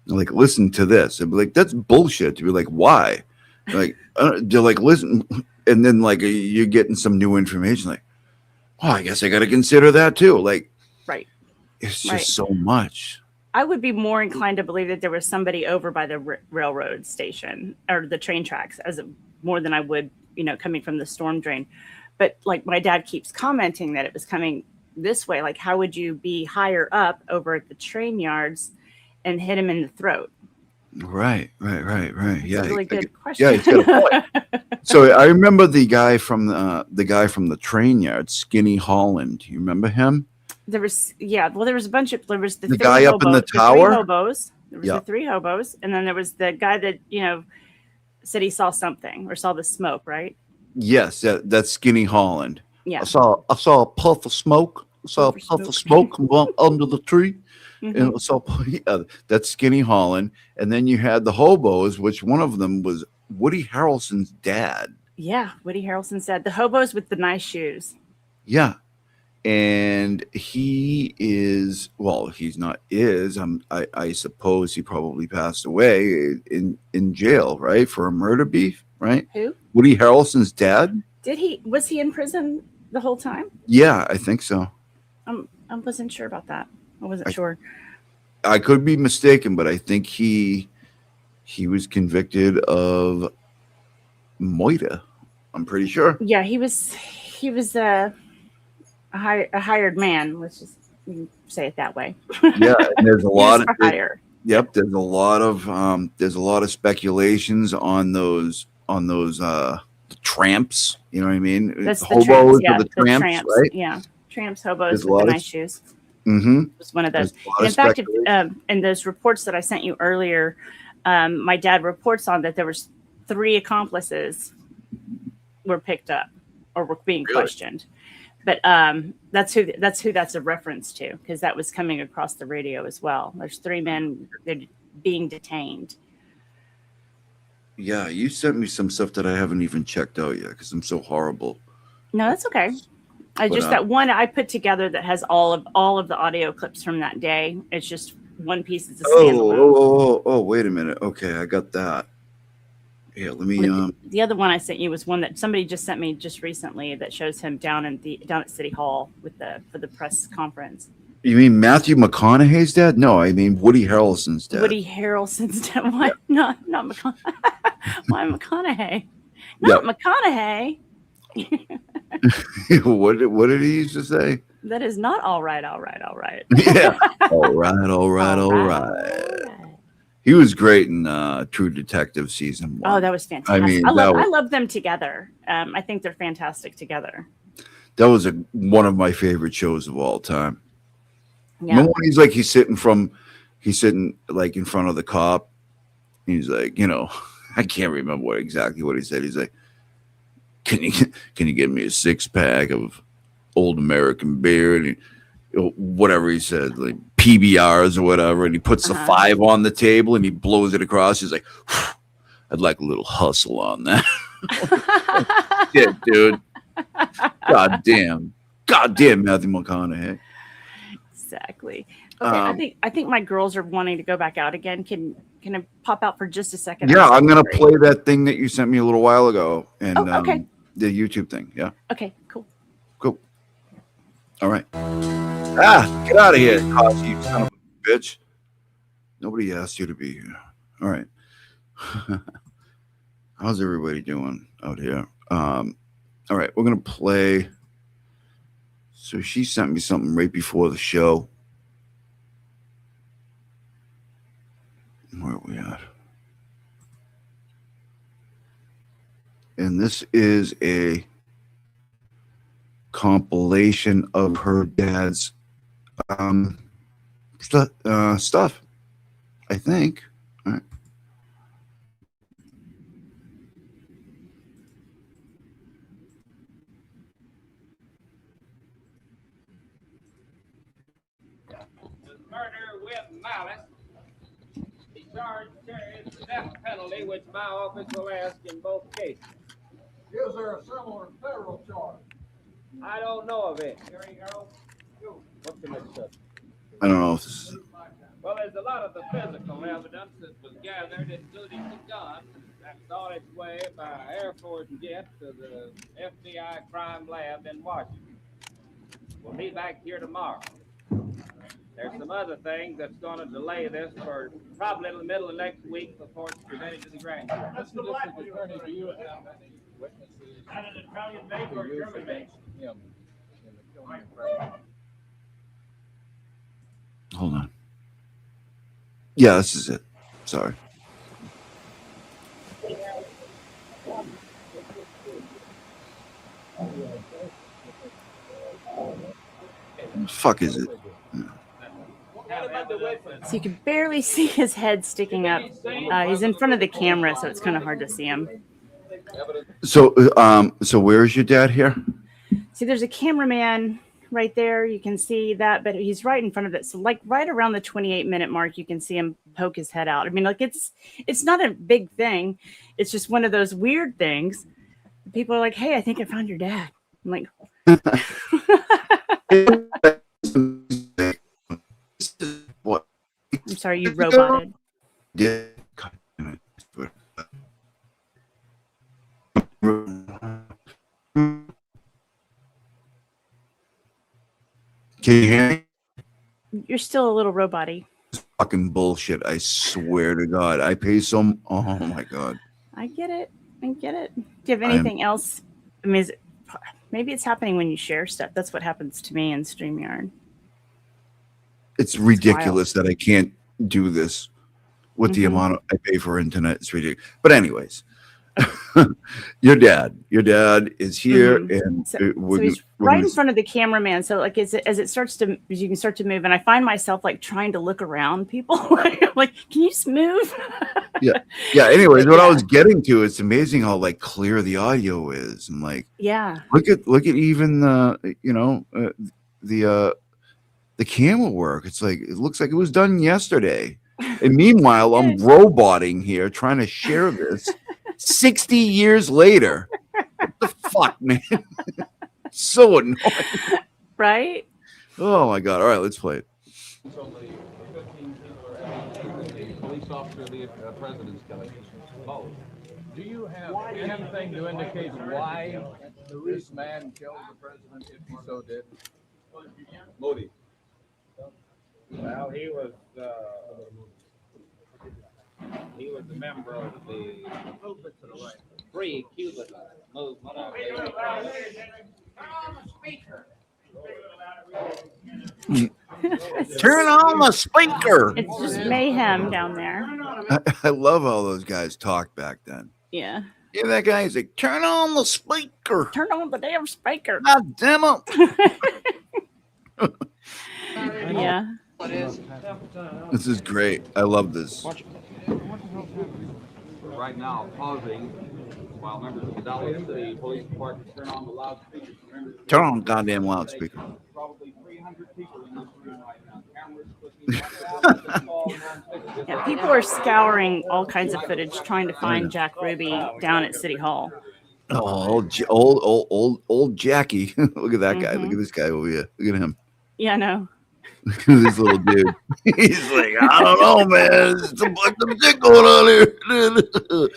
listen to this. I'd be like, that's bullshit. To be like, why? Like, they're like, listen, and then you're getting some new information. Like, oh, I guess I got to consider that too. Like, right. It's just so much. I would be more inclined to believe that there was somebody over by the railroad station or the train tracks more than I would, coming from the storm drain. But my dad keeps commenting that it was coming this way. Like, how would you be higher up over at the train yards and hit him in the throat? Right. That's yeah, a really good question. Yeah, he's got a point. So I remember the guy from the train yard, Skinny Holland. Do you remember him? There was a bunch of the guy up in the tower. The 3 hobos. There was the 3 hobos, and then there was the guy that said he saw something or saw the smoke. Right? Yes, that's Skinny Holland. Yeah. I saw a puff of smoke. Come under the tree. Mm-hmm. And that's Skinny Holland. And then you had the hobos, which one of them was Woody Harrelson's dad. Yeah, Woody Harrelson's dad. The hobos with the nice shoes. Yeah. And he is, he's not I suppose he probably passed away in jail, right? For a murder beef, right? Who? Woody Harrelson's dad. Was he in prison the whole time? Yeah, I think so. I wasn't sure about that. I wasn't sure. I could be mistaken, but I think he was convicted of moita. I'm pretty sure. Yeah, he was a hired man. Let's just say it that way. Yeah, and there's a lot of hire. Yep, there's a lot of speculations on those the tramps. You know what I mean? That's hobos the tramps, right? Yeah, tramps, hobos with the nice shoes. Mm-hmm. It was one of those. And in fact, in those reports that I sent you earlier, my dad reports on that there was 3 accomplices were picked up or were being questioned. But that's who that's a reference to, because that was coming across the radio as well. There's 3 men that are being detained. Yeah, you sent me some stuff that I haven't even checked out yet because I'm so horrible. No, that's okay. That one I put together that has all of the audio clips from that day. It's just one piece. It's a standalone. Oh, wait a minute. Okay, I got that. Yeah, let me. The other one I sent you was one that somebody just sent me just recently that shows him down at City Hall for the press conference. You mean Matthew McConaughey's dad? No, I mean Woody Harrelson's dad. Woody Harrelson's dad. Why not McConaughey? Why McConaughey? Not McConaughey. What did he used to say? That is not all right. Yeah. All right. He was great in True Detective season 1. Oh, that was fantastic. I mean, I love them together. I think they're fantastic together. That was one of my favorite shows of all time. Yeah. Remember when he's sitting in front of the cop. He's like, I can't remember exactly what he said. He's like, Can you give me a 6-pack of old American beer? And whatever he said, like PBRs or whatever. And he puts the 5 on the table and he blows it across. He's like, I'd like a little hustle on that. Yeah, dude. God damn. Goddamn Matthew McConaughey. Exactly. Okay, I think my girls are wanting to go back out again. Can I pop out for just a second? Yeah, I'm gonna play that thing that you sent me a little while ago, and okay. the YouTube thing. Yeah. Okay, cool. Cool. All right. Get out of here, Cossy, you son of a bitch. Nobody asked you to be here. All right. How's everybody doing out here? All right, we're gonna play. So she sent me something right before the show. Where are we at? And this is a compilation of her dad's stuff, I think. All right. Murder with malice. He charged carries the death penalty, which my office will ask in both cases. Is there a similar federal charge? I don't know of it. Here you go. What's the next step? I don't know if this is... Well, there's a lot of the physical evidence that was gathered, including the gun, that's on its way by Air Force jet to the FBI crime lab in Washington. We'll be back here tomorrow. There's some other things that's going to delay this for probably the middle of next week before it's presented to the grand jury. Mr. District Attorney, do you have any witnesses Not an Italian make or to use German make. against him in the killing of President? Hold on. Yeah, this is it. Sorry. What the fuck is it? So you can barely see his head sticking up. He's in front of the camera, so it's kind of hard to see him. So where's your dad here? See, there's a cameraman right there. You can see that, but he's right in front of it. So like right around the 28-minute mark, you can see him poke his head out. I mean, like it's not a big thing. It's just one of those weird things. People are like, "Hey, I think I found your dad." I'm like, What? I'm sorry, you roboted. Yeah. Can you hear me? You're still a little robot-y. Fucking bullshit. I swear to God. I pay some. Oh my God. I get it. Do you have anything else? I mean, maybe it's happening when you share stuff. That's what happens to me in StreamYard. It's ridiculous that I can't do this with the amount I pay for internet. It's ridiculous. But anyways, your dad is here, and so he's right in front of the cameraman. So like as it starts to, as you can start to move, and I find myself like trying to look around people. like, can you just move? yeah. Anyways, what I was getting to, it's amazing how like clear the audio is, and like look at even the camera work. It's like it looks like it was done yesterday. And meanwhile, I'm roboting here trying to share this 60 years later. What the fuck, man? So annoying. Right? Oh my God. All right, let's play it. So the 15 people are the police officer, the president's killing. Oh, do you have anything to indicate why this man killed the president if he so did? Modi. Well, he was a member of the Free Cuban movement. Turn on the speaker. It's just mayhem down there. I love how those guys talked back then. Yeah. Yeah, that guy's like, turn on the speaker. Turn on the damn speaker. God damn it. Yeah. This is great. I love this. Right now, pausing while members of the Dallas City Police Department turn on the loudspeaker. Turn on the goddamn loudspeaker. Probably 300 people in this room right now. Cameras Yeah, people are scouring all kinds of footage trying to find Jack Ruby down at City Hall. Oh, old Jackie. Look at that guy. Look at this guy over here. Look at him. Yeah, no. Look at this little dude. He's like, I don't know, man. There's some shit going on here.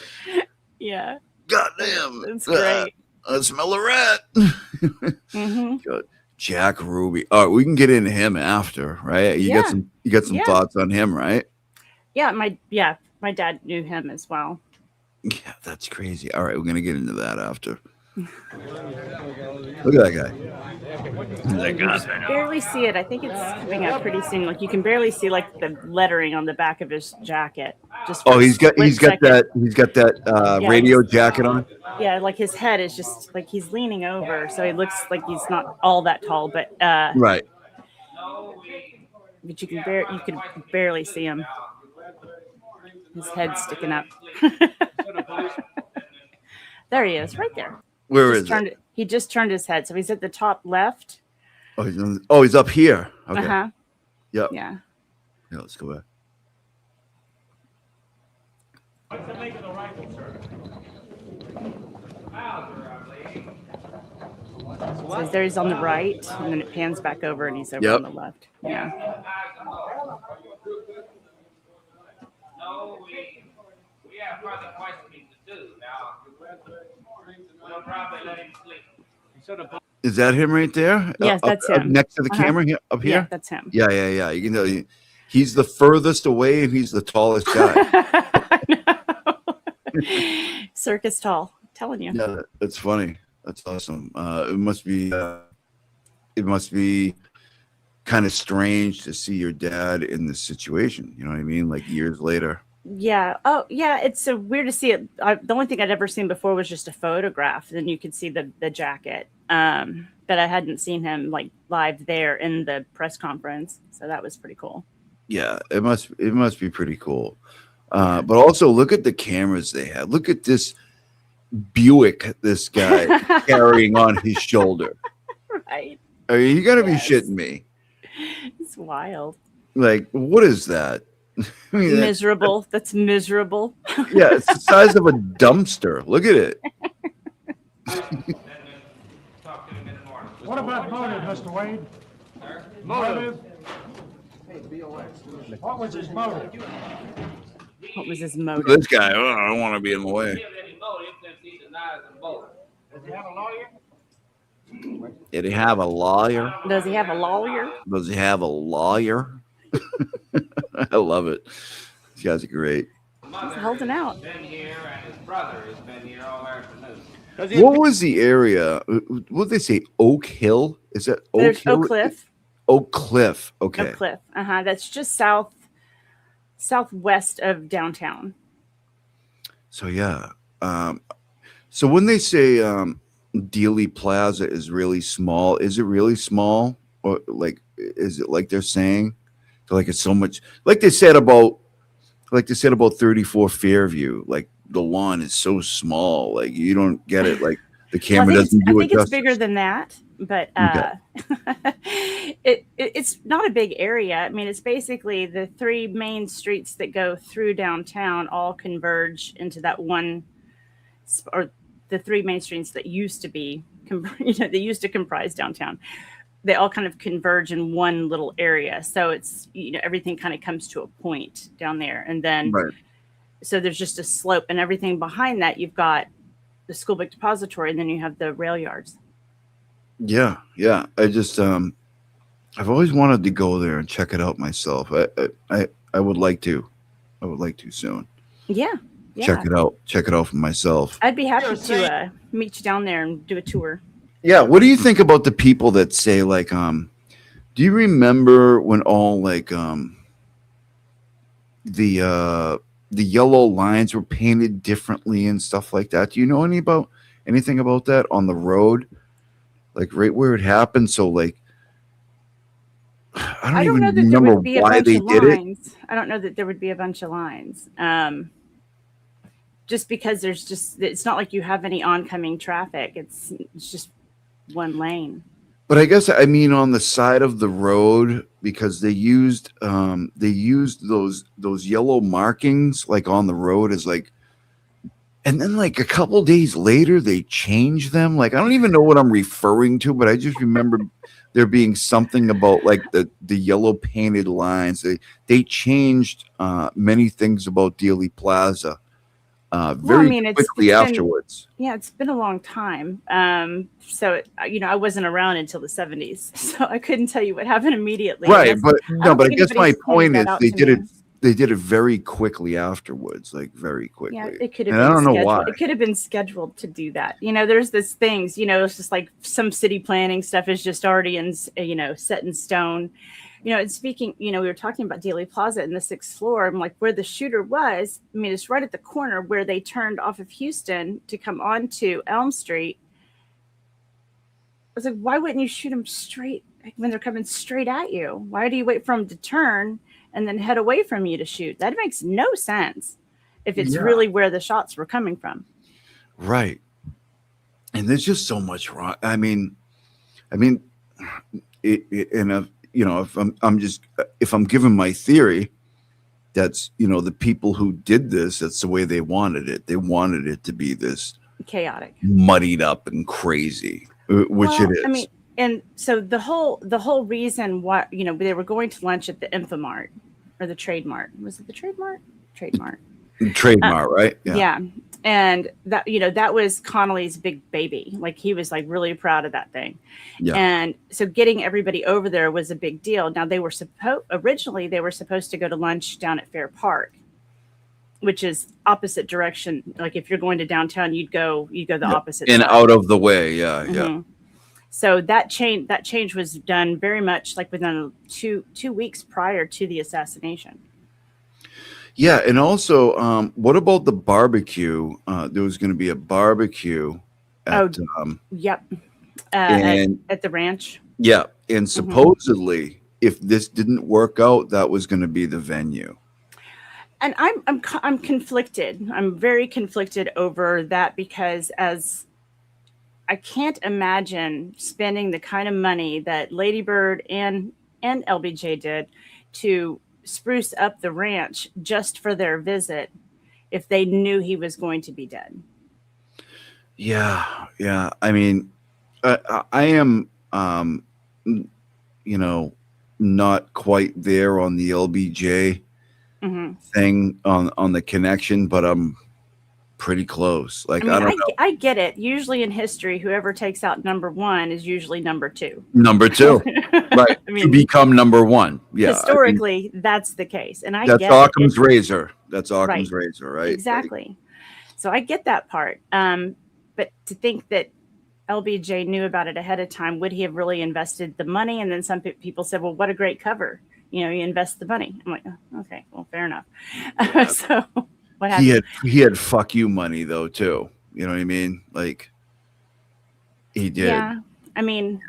Yeah. Goddamn. That's great. I smell a rat. Mm-hmm. God. Jack Ruby. All right, we can get into him after, right? You got some thoughts on him, right? Yeah, my dad knew him as well. Yeah, that's crazy. All right, we're gonna get into that after. Look at that guy. You can barely see it. I think it's coming up pretty soon. Like you can barely see like the lettering on the back of his jacket. Just he's got that radio jacket on. Yeah, like his head is just like he's leaning over, so he looks like he's not all that tall, but right. But you can barely see him. His head's sticking up. There he is, right there. Where is it? He just turned his head, so he's at the top left. Oh, he's up here. Okay. Uh-huh. Yep. Yeah. Yeah, let's go back. So there he's on the right, and then it pans back over, and he's over on the left. Yeah. No, we have further questioning to do. Now, we'll probably let him sleep. Is that him right there? Yes, that's him. Next to the camera here, up here? Yeah, that's him. Yeah. You can know he's the furthest away and he's the tallest guy. Circus tall. I'm telling you. Yeah, that's funny. That's awesome. It must be kind of strange to see your dad in this situation. You know what I mean? Like years later. Yeah. Oh, yeah. It's so weird to see it. The only thing I'd ever seen before was just a photograph. Then you could see the jacket. But I hadn't seen him like live there in the press conference. So that was pretty cool. Yeah, it must be pretty cool. But also look at the cameras they had. Look at this Buick this guy carrying on his shoulder. Right. I mean, you gotta be shitting me. It's wild. Like, what is that? I mean, miserable. That's miserable. Yeah, it's the size of a dumpster. Look at it. What about motive, Mr. Wade? Motive? What was his motive? What was his motive? This guy, I don't want to be in the way. Does he have a lawyer? Did he have a lawyer? Does he have a lawyer? Does he have a lawyer? I love it. These guys are great. He's holding out. Been here, and his brother has been here all afternoon. What was the area? What did they say? Oak Hill? Is that Oak Hill? Oak Cliff. Oak Cliff. Okay. Oak Cliff. That's just southwest of downtown. So yeah. So when they say Dealey Plaza is really small, is it really small, or like is it like they're saying? Like it's so much. Like they said about 34 Fairview. Like the lawn is so small. Like you don't get it. Like the camera doesn't do it. I think it's bigger than that, but it's not a big area. I mean, it's basically the three main streets that go through downtown all converge into that one, or the three main streets that used to be, they used to comprise downtown. They all kind of converge in one little area. So it's, everything kind of comes to a point down there. And then, so there's just a slope, and everything behind that, you've got the school book depository, and then you have the rail yards. Yeah. I just, I've always wanted to go there and check it out myself. I would like to. I would like to soon. Yeah. Check it out for myself. I'd be happy to meet you down there and do a tour. Yeah. What do you think about the people that say like, do you remember when all like, the yellow lines were painted differently and stuff like that? Do you know anything about that on the road? Like right where it happened. So like, I don't even remember why they did it. I don't know that there would be a bunch of lines. Just because it's not like you have any oncoming traffic. It's just one lane. But I guess I mean on the side of the road, because they used those yellow markings like on the road as like And then like a couple days later, they changed them. Like I don't even know what I'm referring to, but I just remember there being something about like the yellow painted lines. They changed many things about Dealey Plaza very quickly afterwards. It's been a long time. So I wasn't around until the 70s, so I couldn't tell you what happened immediately. Right, but I guess my point is they did it very quickly afterwards, like very quickly. Yeah, it could have been I don't know scheduled. why. It could have been scheduled to do that. There's this things, it's just like some city planning stuff is just already in, set in stone. And speaking, we were talking about Dealey Plaza in the 6th floor. I'm like, where the shooter was, I mean, it's right at the corner where they turned off of Houston to come on to Elm Street. I was like, why wouldn't you shoot them straight when they're coming straight at you? Why do you wait for them to turn and then head away from you to shoot? That makes no sense if it's really where the shots were coming from. Right. And there's just so much wrong. I mean, if I'm giving my theory, that's, the people who did this, that's the way they wanted it. They wanted it to be this chaotic, muddied up and crazy, which it is. I mean, and so the whole reason why, they were going to lunch at the Infomart or the Trademark. Was it the Trademark? Trademark, right? Yeah. And that, that was Connolly's big baby. Like he was like really proud of that thing. Yeah. And so getting everybody over there was a big deal. Now they were originally supposed to go to lunch down at Fair Park, which is opposite direction. Like if you're going to downtown, you'd go the opposite and side. Out of the way. Yeah. Mm-hmm. Yeah. So that change was done very much like within two weeks prior to the assassination. Yeah, and also, what about the barbecue? There was going to be a barbecue at yep, at the ranch. Yeah, and supposedly, if this didn't work out, that was going to be the venue. And I'm conflicted. I'm very conflicted over that because as I can't imagine spending the kind of money that Lady Bird and LBJ did to spruce up the ranch just for their visit if they knew he was going to be dead. Yeah. I mean, I am, not quite there on the LBJ thing on the connection, but I'm pretty close. Like, I don't know. I get it. Usually in history, whoever takes out number one is usually number two. Number two. Right. To become number one. Yeah. Historically, that's the case. And that's Occam's razor. That's Occam's right. razor, right? Exactly. So I get that part. But to think that LBJ knew about it ahead of time, would he have really invested the money? And then some people said, well, what a great cover. You invest the money. I'm like, oh, okay, well, fair enough. So what happened? He had fuck you money though, too. You know what I mean? Like he did. Yeah. I mean,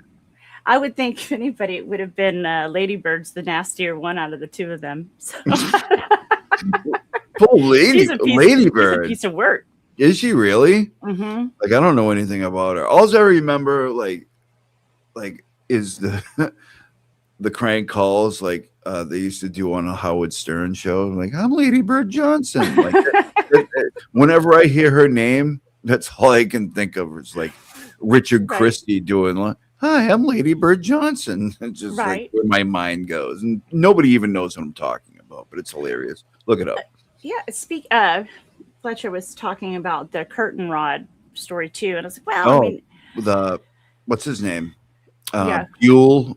I would think if anybody, it would have been Lady Bird's the nastier one out of the two of them. So. Poor Lady Bird. She's a piece of work. Is she really? Mm-hmm. Like I don't know anything about her. All I remember, like is the crank calls like they used to do on a Howard Stern show. Like I'm Lady Bird Johnson. Like whenever I hear her name, that's all I can think of. It's like Richard Christie doing like, "Hi, I'm Lady Bird Johnson." It's just like where my mind goes, and nobody even knows what I'm talking about. But it's hilarious. Look it up. Fletcher was talking about the curtain rod story too, and I was like, "Well, I mean, what's his name? Bueller?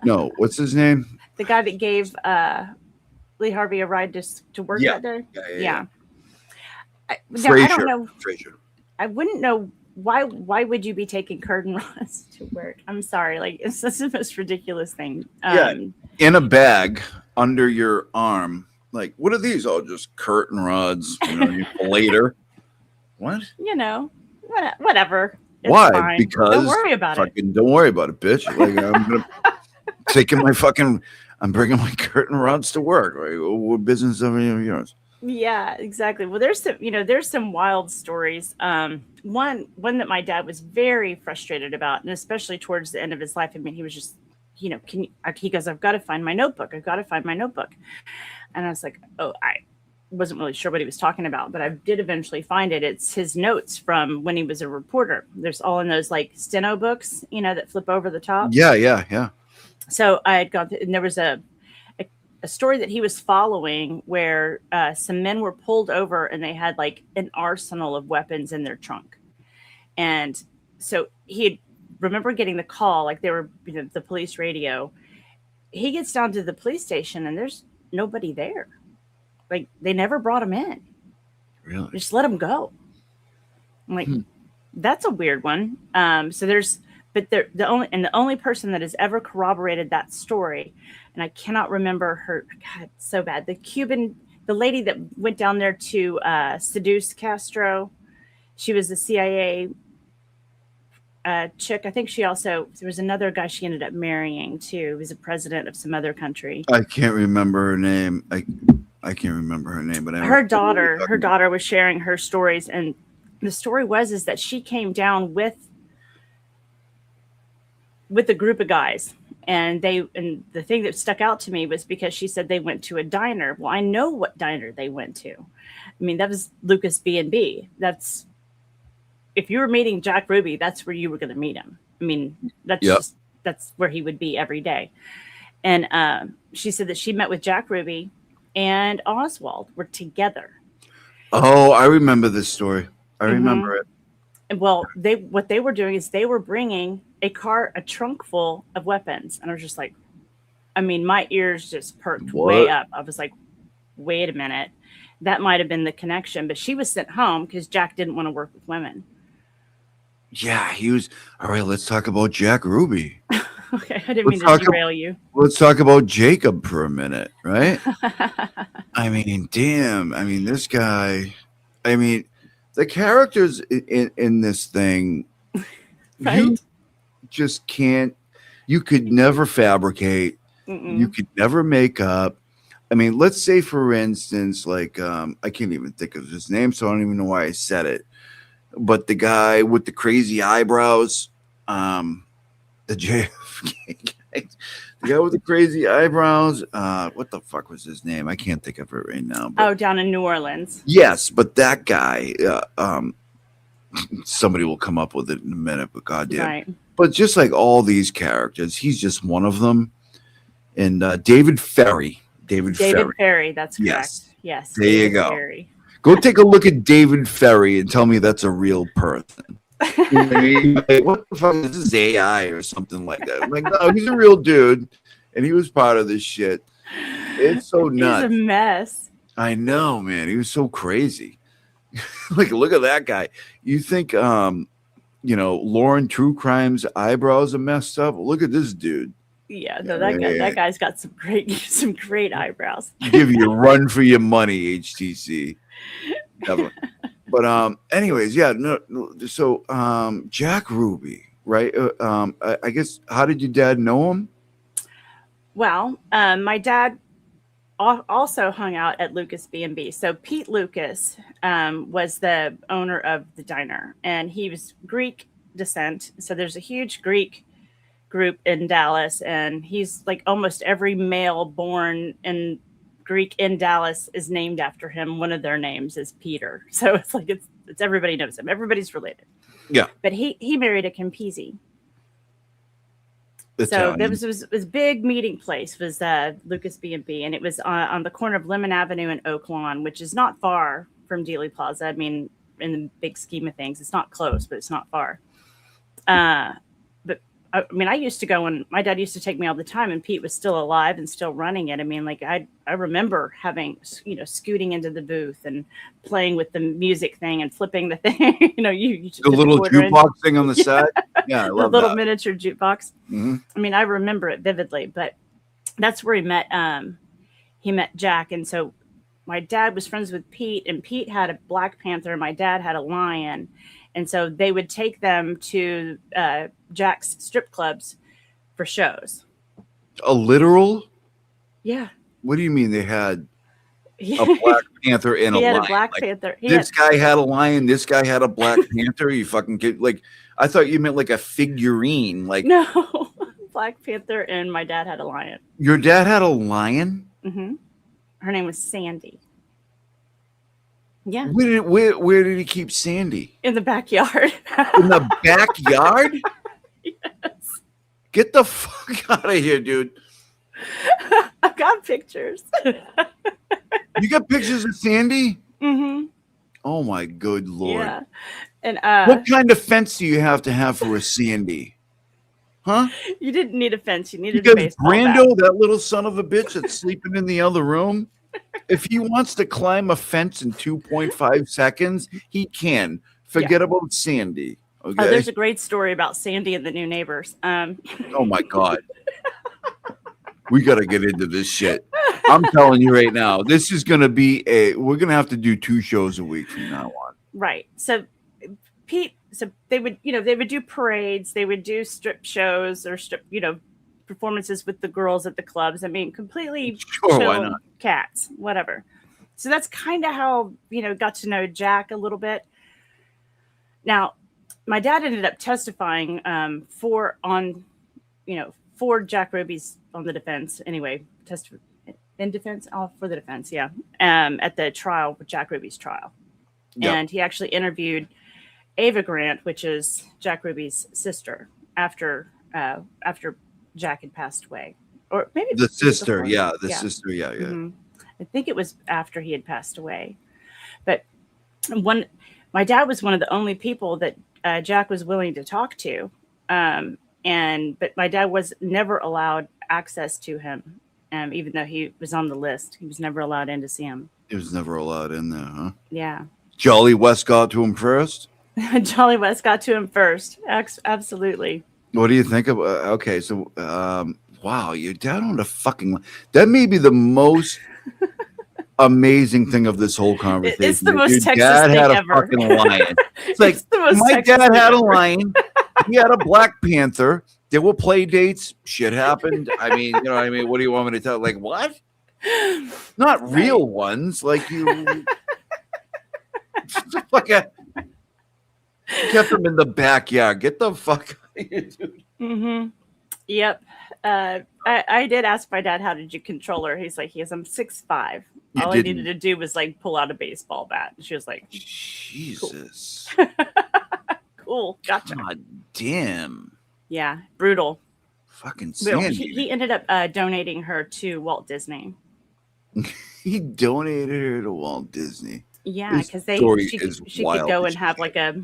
No, what's his name? The guy that gave Lee Harvey a ride to work that day. Yeah. I don't know. Frazier. I wouldn't know why would you be taking curtain rods to work? I'm sorry, like it's the most ridiculous thing. In a bag under your arm. Like, what are these? Oh, just curtain rods. Later. What? Whatever. It's why? Fine. Because don't worry about it. Don't worry about it, bitch. Like I'm bringing my curtain rods to work. Right? What business of yours? Yeah, exactly. Well, there's some wild stories. One that my dad was very frustrated about, and especially towards the end of his life. I mean, he was just, he goes, I've got to find my notebook. And I was like, oh, wasn't really sure what he was talking about, but I did eventually find it. It's his notes from when he was a reporter. There's all in those like steno books, that flip over the top. Yeah. So I had gone, and there was a story that he was following where some men were pulled over and they had like an arsenal of weapons in their trunk. And so he remember getting the call, like they were the police radio. He gets down to the police station and there's nobody there. Like they never brought him in. Really? Just let him go. I'm like, that's a weird one. The only person that has ever corroborated that story, and I cannot remember her. God, so bad. The lady that went down there to seduce Castro. She was a CIA chick. I think there was another guy she ended up marrying too. He was a president of some other country. I can't remember her name. I can't remember her name, but her daughter was sharing her stories, and the story is that she came down with a group of guys, and the thing that stuck out to me was because she said they went to a diner. Well, I know what diner they went to. I mean, that was Lucas B&B. That's, if you were meeting Jack Ruby, that's where you were going to meet him. I mean, that's where he would be every day. And she said that she met with Jack Ruby and Oswald were together. Oh, I remember this story. I remember it. Well, what they were doing is they were bringing a trunk full of weapons. And I was just like, I mean, my ears just perked way up. I was like, wait a minute. That might have been the connection. But she was sent home because Jack didn't want to work with women. Yeah, he was. All right, let's talk about Jack Ruby. Okay, I didn't mean to derail you. Let's talk about Jacob for a minute, right? I mean, damn. I mean, this guy. I mean, the characters in this thing, right? You just can't. You could never fabricate. You could never make up. I mean, let's say, for instance, like I can't even think of his name, so I don't even know why I said it. But the guy with the crazy eyebrows, the JFK guy, the guy with the crazy eyebrows, what the fuck was his name? I can't think of it right now. But, down in New Orleans. Yes, but that guy, somebody will come up with it in a minute, but goddamn. Right. But just like all these characters, he's just one of them. And David Ferry. David Ferry, that's correct. Yes. There you go. Ferry. Go take a look at David Ferry and tell me that's a real person. You know what I mean? Like, what the fuck is this, AI or something like that? I'm like, no, he's a real dude, and he was part of this shit. It's so nuts. He's a mess. I know, man. He was so crazy. Like, look at that guy. You think, Lauren True Crime's eyebrows are messed up? Look at this dude. Yeah, no, that guy's got some great eyebrows. Give you a run for your money, HTC. But anyways, yeah, no. So Jack Ruby, right? I guess, how did your dad know him? Well, my dad also hung out at Lucas B&B. So Pete Lucas was the owner of the diner, and he was Greek descent. So there's a huge Greek group in Dallas, and he's like almost every male born in Greek in Dallas is named after him. One of their names is Peter. So it's like it's everybody knows him. Everybody's related. Yeah. But he married a Campisi. So there was big meeting place was Lucas B&B, and it was on the corner of Lemon Avenue and Oak Lawn, which is not far from Dealey Plaza. I mean, in the big scheme of things, it's not close, but it's not far. But I mean, I used to go, and my dad used to take me all the time, and Pete was still alive and still running it. I mean, like I remember having, scooting into the booth and playing with the music thing and flipping the thing. You the little jukebox thing on the side. Yeah, I love the little that. miniature jukebox. Mm-hmm. I mean, I remember it vividly, but that's where he met Jack. And so my dad was friends with Pete, and Pete had a Black Panther, and my dad had a lion. And so they would take them to Jack's strip clubs for shows. A literal? Yeah. What do you mean they had a Black Panther and a lion? He had a Black Panther. This guy had a lion. This guy had a Black Panther. You fucking kid. Like, I thought you meant like a figurine. Like, no, Black Panther, and my dad had a lion. Your dad had a lion? Mm-hmm. Her name was Sandy. Yeah, Where did he keep Sandy? in the backyard. In the backyard? Yes. Get the fuck out of here, dude. I've got pictures. You got pictures of Sandy? Mm-hmm. Oh my good lord. Yeah. And What kind of fence do you have to have for a Sandy? Huh? you didn't need a fence. You needed a Because baseball bat. Brando, that little son of a bitch that's sleeping in the other room, if he wants to climb a fence in 2.5 seconds, he can. Forget about Sandy. Okay. Oh, there's a great story about Sandy and the new neighbors. Oh my God. We got to get into this shit. I'm telling you right now, this is going to be we're going to have to do 2 shows a week from now on. Right. So they would do parades, they would do strip shows or performances with the girls at the clubs. I mean, completely Sure, why chill not? cats, whatever. So that's kind of how, got to know Jack a little bit. Now, my dad ended up testifying for Jack Ruby's on the defense anyway, in defense, for the defense, yeah, at the trial, Jack Ruby's trial. Yep. And he actually interviewed Ava Grant, which is Jack Ruby's sister, after Jack had passed away, or maybe The sister, before. yeah, sister, yeah. Mhm. I think it was after he had passed away. But my dad was one of the only people that Jack was willing to talk to, but my dad was never allowed access to him, even though he was on the list. He was never allowed in to see him. He was never allowed in there, huh? Yeah. Jolly West got to him first? Jolly West got to him first. Absolutely. What do you think of? Okay, so wow, your dad owned a fucking. That may be the most amazing thing of this whole conversation. It's the most your Texas dad thing had a ever. fucking lion. It's like It's the most my Texas dad thing had a ever. lion. He had a Black Panther. There were play dates. Shit happened. I mean, what do you want me to tell? Like what? Not real ones. Like you. Fuck it. Kept him in the backyard. Get the fuck out of here, dude. Mm-hmm. Yep. I did ask my dad, how did you control her? He's like, I'm 6'5". All I needed to do was like pull out a baseball bat. And she was like, Jesus. cool. Gotcha. God damn. Yeah. Brutal. Fucking Brutal. Sandy. He ended up donating her to Walt Disney. He donated her to Walt Disney. Yeah, This because story she is could wild go as and have like a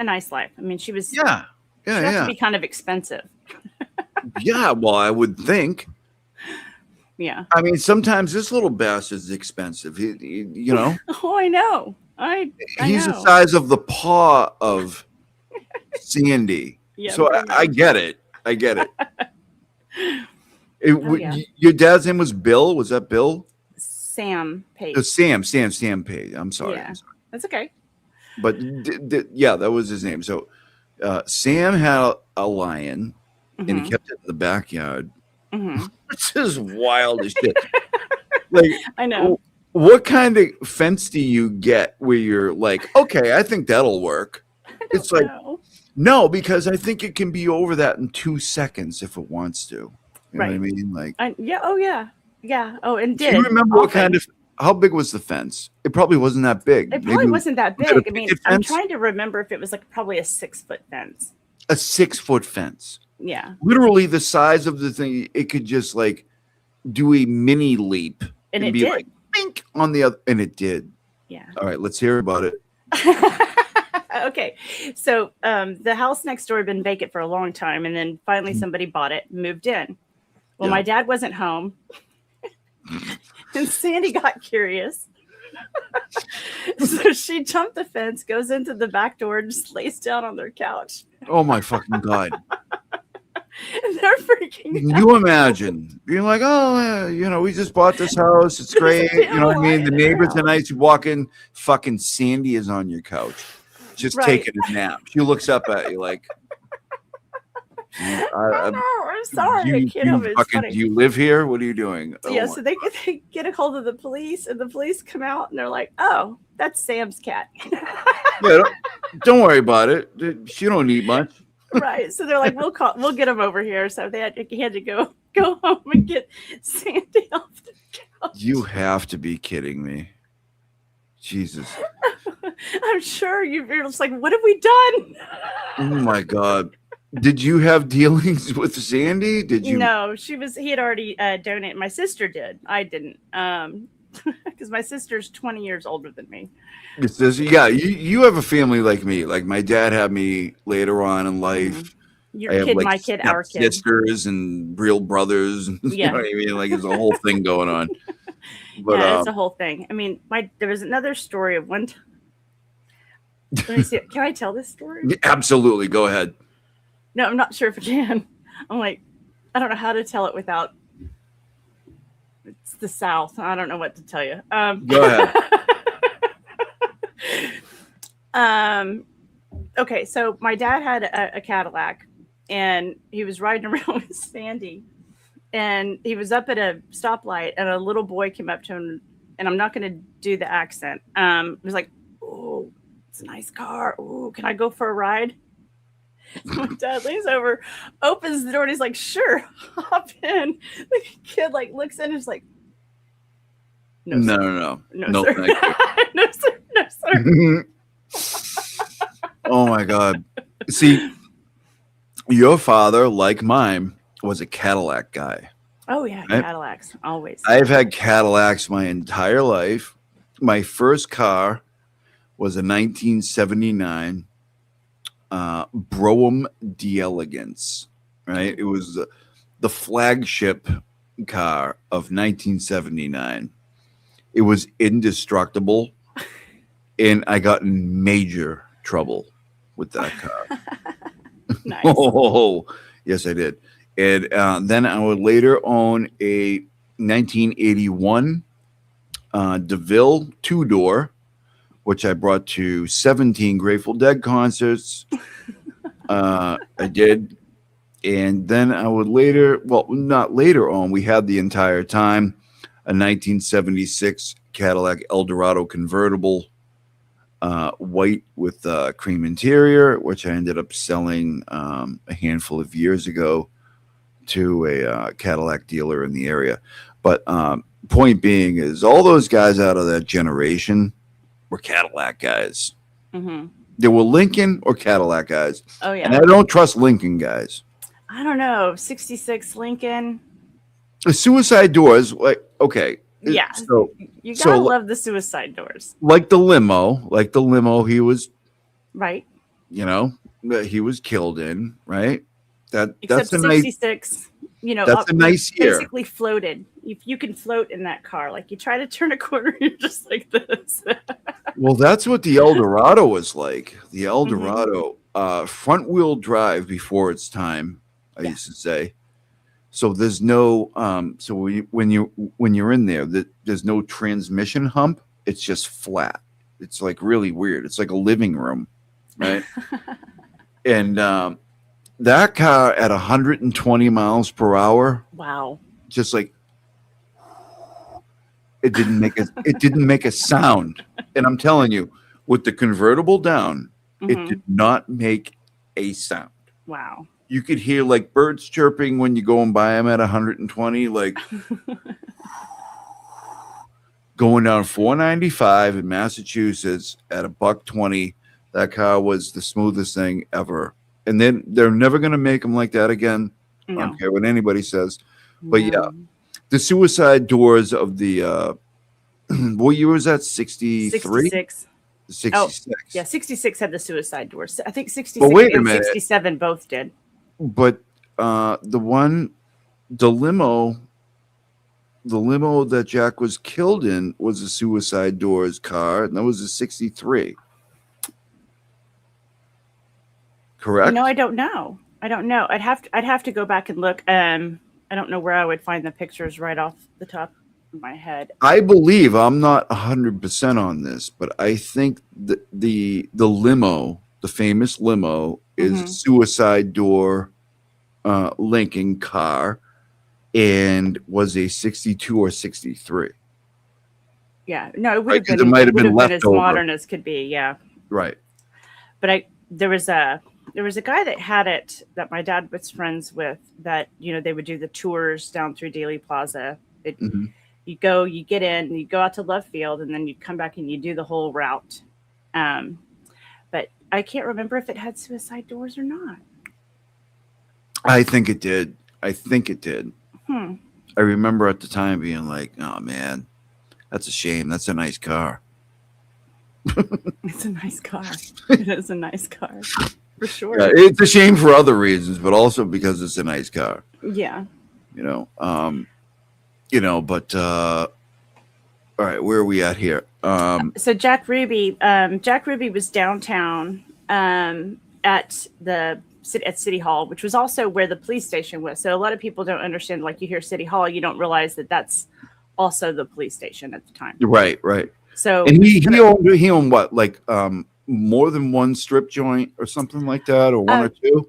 nice life. I mean, she was Yeah. she had Yeah. to be kind of expensive. Yeah. Well, I would think. Yeah. I mean, sometimes this little bastard's expensive. Oh, I know. I He's know. the size of the paw of Sandy. Yeah, So pretty I much. get it. I get it. Yeah. Your dad's name was Bill? Was that Bill? Sam Page. Sam Page. I'm sorry. Yeah. I'm sorry. That's okay. But yeah, that was his name. So Sam had a lion and he kept it in the backyard. Mm-hmm. Which is wild as shit. Like, I know. what kind of fence do you get where you're like, okay, I think that'll work? It's like, no, because I think it can be over that in 2 seconds if it wants to. You know what I mean? Like, Yeah. Oh, yeah. Yeah. Oh, and do you remember what kind of, how big was the fence? It probably wasn't that big. It probably wasn't that was it a big. I mean, picket I'm fence? trying to remember if it was like probably a 6-foot fence. A 6-foot fence. Yeah. Literally the size of the thing. It could just like do a mini leap And it be did. like, bink on the other. And it did. Yeah. All right, let's hear about it. Okay. So the house next door had been vacant for a long time. And then finally somebody bought it, moved in. Well, Yeah. my dad wasn't home. And Sandy got curious. So she jumped the fence, goes into the back door, and just lays down on their couch. Oh my fucking God. And they're freaking Can out. you imagine being like, oh, we just bought this house. It's great. You know what I mean? The neighbors are nice. You walk in, fucking Sandy is on your couch, just Right. taking a nap. She looks up at you like, I know, I'm sorry. I can't help it. It's funny. do you live here? What are you doing? Oh Yeah, my- so they get a hold of the police, and the police come out, and they're like, "Oh, that's Sam's cat." Yeah, don't worry about it. She don't need much. Right. So they're like, we'll get him over here. So he had to go home and get Sandy off the couch. You have to be kidding me. Jesus. I'm sure you're just like, what have we done? Oh my God. Did you have dealings with Sandy? Did you? No, he had already donated. My sister did. I didn't. Because my sister's 20 years older than me. It says, yeah, you have a family like me. Like my dad had me later on in life. Your I have kid, like my kid, our kid. sisters and real brothers. You Yeah. know what I mean? Like there's a whole thing going on. But Yeah, it's a whole thing. I mean, there was another story of one time. Let me see. Can I tell this story? absolutely, go ahead. No, I'm not sure if I can. I'm like, I don't know how to tell it without. It's the South. I don't know what to tell you. Go ahead. Okay, so my dad had a Cadillac, and he was riding around with Sandy, and he was up at a stoplight, and a little boy came up to him, and I'm not going to do the accent. He was like, "Oh, it's a nice car. Oh, can I go for a ride?" My dad leans over, opens the door, and he's like, "Sure, hop in." The kid like looks in and is like, "No, No, sir. no, No, sir. thank you. No, sir. No, sir." Oh my God. See, your father, like mine, was a Cadillac guy. Oh yeah, Right? Cadillacs always. I've had Cadillacs my entire life. My first car was a 1979 Brougham d'Elegance, right? It was the flagship car of 1979. It was indestructible, and I got in major trouble with that car. Nice. Oh, yes, I did. And then I would later own a 1981 DeVille two-door, which I brought to 17 Grateful Dead concerts. I did. And then I would later, well, not later on, we had the entire time, a 1976 Cadillac Eldorado convertible, white with cream interior, which I ended up selling a handful of years ago to a Cadillac dealer in the area. But point being is all those guys out of that generation were Cadillac guys. Mm-hmm. They were Lincoln or Cadillac guys. Oh yeah. And I don't trust Lincoln guys. I don't know. 66 Lincoln. The suicide doors, like, okay. Yeah. So you gotta love the suicide doors. like the limo he was, Right. you know, that he was killed in, right? Except That's a 66, nice, you know, that's a nice year. basically floated. If you can float in that car, like you try to turn a corner, you're just like this. Well, that's what the Eldorado was like. The Eldorado, front wheel drive before its time, I used to say. So there's no, so when you're in there, there's no transmission hump. It's just flat. It's like really weird. It's like a living room, right? And that car at 120 miles per hour, Wow. just like it didn't make a sound. And I'm telling you, with the convertible down, it did not make a sound. Wow. You could hear like birds chirping when you're going by them at 120, like going down 495 in Massachusetts at $120. That car was the smoothest thing ever. And then they're never going to make them like that again. No. I don't care what anybody says. But yeah, the suicide doors of the, what year was that? 63? 66. 66. Oh, yeah, 66 had the suicide doors. I think 66 wait a and minute. 67 both did. But the limo that Jack was killed in was a suicide doors car, and that was a 63. Correct? You know, I don't know. I'd have to go back and look. I don't know where I would find the pictures right off the top of my head. I believe, I'm not 100% on this, but I think the limo, the famous limo, is a suicide door Lincoln car, and was a 62 or 63. Yeah, no, it would Right, have 'cause been. it might have been as leftover. modern as could be. Yeah, Right. but there was a guy that had it that my dad was friends with. That, you know, they would do the tours down through Dealey Plaza. you go, you get in, you go out to left field, and then you come back and you do the whole route. But I can't remember if it had suicide doors or not. I think it did. I think it did. Hmm. I remember at the time being like, "Oh man, that's a shame. That's a nice car." It's a nice car. It is a nice car, for sure. Yeah, it's a shame for other reasons, but also because it's a nice car. Yeah. But all right, where are we at here? So Jack Ruby was downtown at City Hall, which was also where the police station was. So a lot of people don't understand. Like, you hear City Hall, you don't realize that that's also the police station at the time. Right. So And he owned what, like more than one strip joint or something like that, or one or two?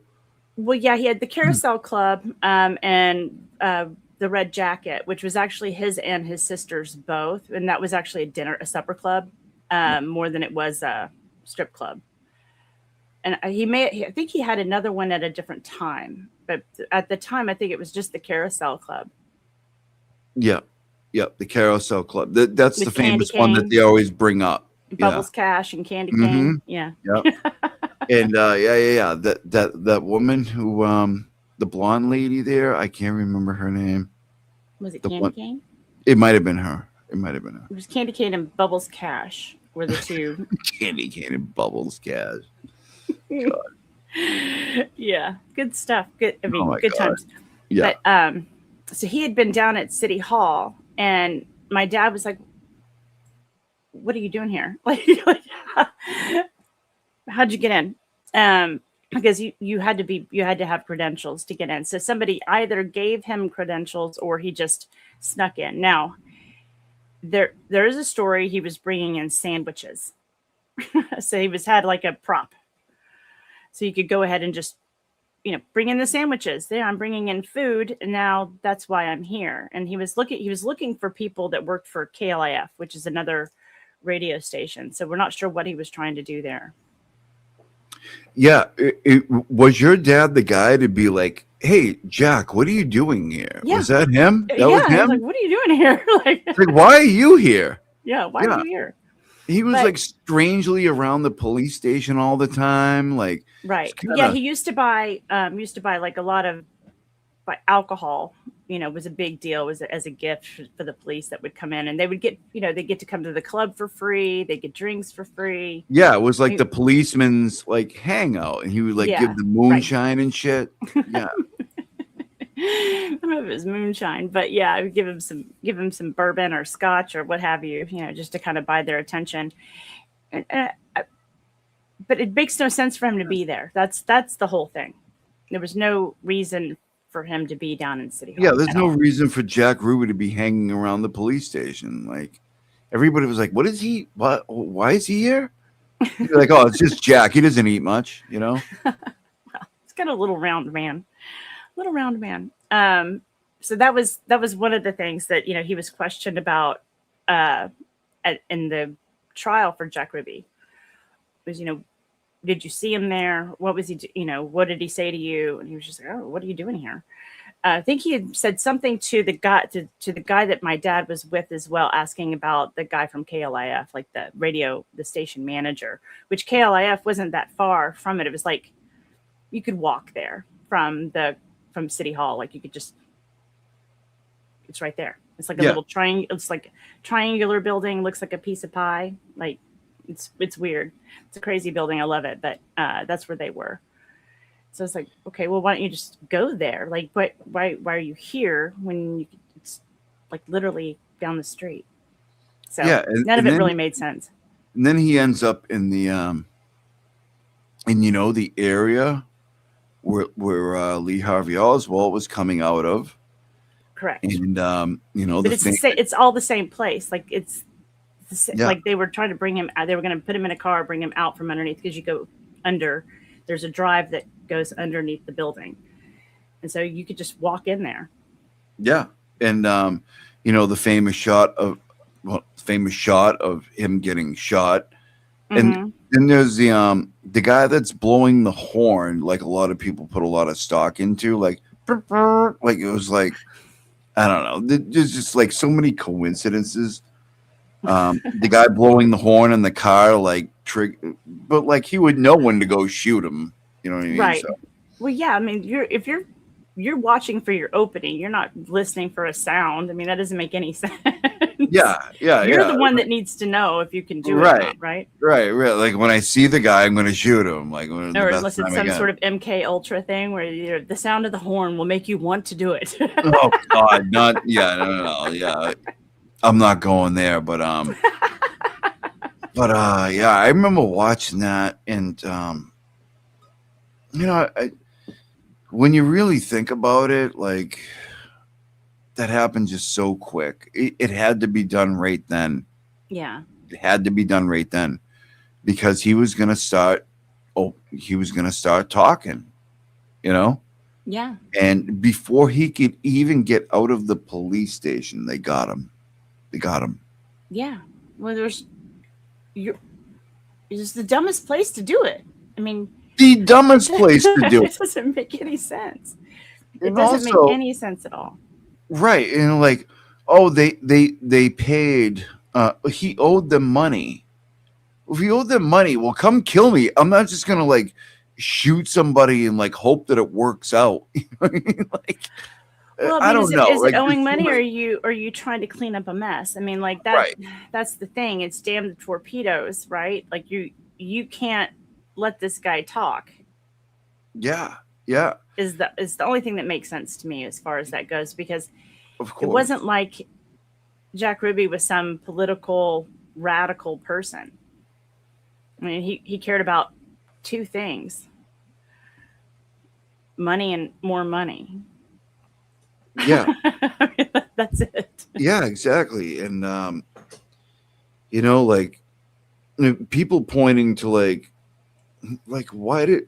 Well, yeah, he had the Carousel Club and the Red Jacket, which was actually his and his sister's both, and that was actually a supper club, more than it was a strip club. And I think he had another one at a different time, but at the time, I think it was just the Carousel Club. Yeah, the Carousel Club. That's With the famous Candy one Cane. that they always bring up. Bubbles Cash and Candy Cane. Yeah. And that woman who the blonde lady there, I can't remember her name. Was it Candy Cane? It might have been her. It was Candy Cane and Bubbles Cash were the two. Candy Cane and Bubbles Cash. Yeah, good stuff. Good. I mean, good God. times. Yeah. But so he had been down at City Hall, and my dad was like, "What are you doing here? Like how'd you get in?" Because you had to have credentials to get in. So somebody either gave him credentials or he just snuck in. Now, there is a story he was bringing in sandwiches. So he had like a prop. So you could go ahead and just, bring in the sandwiches. There, I'm bringing in food, and now that's why I'm here. And he was looking for people that worked for KLIF, which is another radio station. So we're not sure what he was trying to do there. Yeah, was your dad the guy to be like, "Hey, Jack, what are you doing here?" Yeah. Was that him? That Was him? I was like, what are you doing here? Like, why are you here? Yeah, why are you here? He was like strangely around the police station all the time, like right. Yeah, he used to buy like a lot of alcohol. Was a big deal. Was as a gift for the police that would come in, and they would get they get to come to the club for free. They get drinks for free. Yeah, it was like the policeman's like hangout, and he would like give them moonshine and shit. Yeah. I don't know if it was moonshine, but yeah, I would give him some bourbon or scotch or what have you, just to kind of buy their attention. But it makes no sense for him to be there. That's the whole thing. There was no reason for him to be down in City Hall. Yeah, there's no reason for Jack Ruby to be hanging around the police station. Like, everybody was like, "What is he? What? Why is he here?" You're like, "Oh, it's just Jack. He doesn't eat much, Well, he's got a little round man. So that was one of the things that he was questioned about in the trial for Jack Ruby. Was did you see him there? What was he? What did he say to you? And he was just like, "Oh, what are you doing here?" I think he had said something to the guy to the guy that my dad was with as well, asking about the guy from KLIF, like the station manager, which KLIF wasn't that far from it. It was like you could walk there from City Hall. Like you could just, it's right there. It's like a little triangle. It's like triangular building. Looks like a piece of pie. Like it's weird. It's a crazy building. I love it. But that's where they were. So it's like, okay, well, why don't you just go there? Like, why are you here when it's like literally down the street? So none of it really made sense. And then he ends up in the the area where Lee Harvey Oswald was coming out of. Correct. And but it's all the same place. Like like they were trying to bring him out. They were going to put him in a car, bring him out from underneath, because you go under. There's a drive that goes underneath the building, and so you could just walk in there. Yeah, and the famous shot of him getting shot, and then there's the guy that's blowing the horn, like a lot of people put a lot of stock into, like it was like I don't know. There's just like so many coincidences. The guy blowing the horn in the car, like but like he would know when to go shoot him. You know what I mean? Right. So Well, yeah. I mean, if you're watching for your opening, you're not listening for a sound. I mean, that doesn't make any sense. yeah, yeah, You're yeah. the one that needs to know if you can do it or Right, not, right? right, right. Like when I see the guy, I'm going to shoot him. Like when the Or best unless it's time I some get. sort of MK Ultra thing where the sound of the horn will make you want to do it. Oh God, not yeah, no, yeah. I'm not going there, but yeah, I remember watching that, and you know, when you really think about it, like that happened just so quick. It had to be done right then. Yeah. It had to be done right then because he was gonna start. Oh, he was gonna start talking. You know. Yeah. And before he could even get out of the police station, they got him. They got him. Yeah. Well, it's the dumbest place to do it. I mean, The dumbest place to do it. It doesn't make any sense. It And doesn't also, make any sense at all. right. And like, oh, they paid he owed them money. If he owed them money, well, come kill me. I'm not just gonna like shoot somebody and like hope that it works out. You know what I mean? Like Well, I don't know. Is Like, it owing there's so money, or many- are you trying to clean up a mess? I mean, like that. Right. That's the thing. It's damn the torpedoes, right? Like you can't let this guy talk. Yeah. Yeah. Is the only thing that makes sense to me as far as that goes, because Of course. it wasn't like Jack Ruby was some political radical person. I mean, he cared about two things: money and more money. Yeah. I mean, that's it. Yeah, exactly. And you know, like people pointing to like why did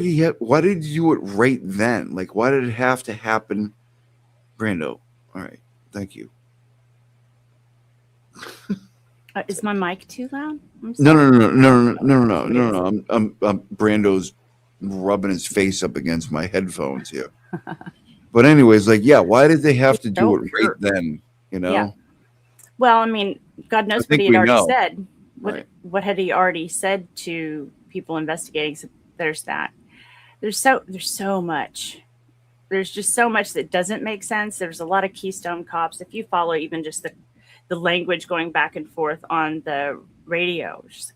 he do it right then? Like why did it have to happen? Brando. All right. Thank you. Is my mic too loud? I'm No, sorry. no. I'm Brando's rubbing his face up against my headphones here. But anyways, like, yeah, why did they have to do it right then? You know? Yeah. Well, I mean, God knows what think he had we already know. said. Right. What had he already said to people investigating? So there's that. There's so much. There's just so much that doesn't make sense. There's a lot of Keystone Cops. If you follow even just the language going back and forth on the radio, just,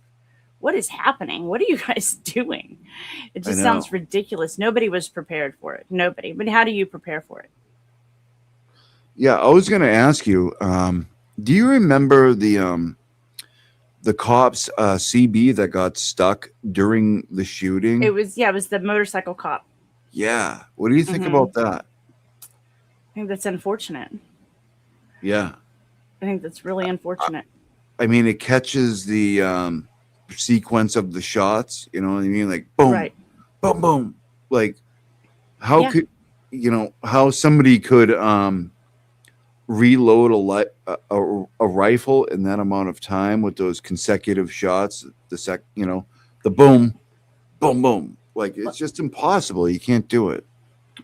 what is happening? What are you guys doing? It just sounds ridiculous. Nobody was prepared for it. Nobody. But how do you prepare for it? Yeah, I was gonna ask you, do you remember the cops CB that got stuck during the shooting? It was the motorcycle cop. Yeah. What do you think about that? I think that's unfortunate. Yeah. I think that's really unfortunate. I mean, it catches the sequence of the shots. You know what I mean? Like boom, Right. boom, boom. Like how could how somebody could reload a rifle in that amount of time with those consecutive shots? The boom, boom, boom. Like it's just impossible. You can't do it.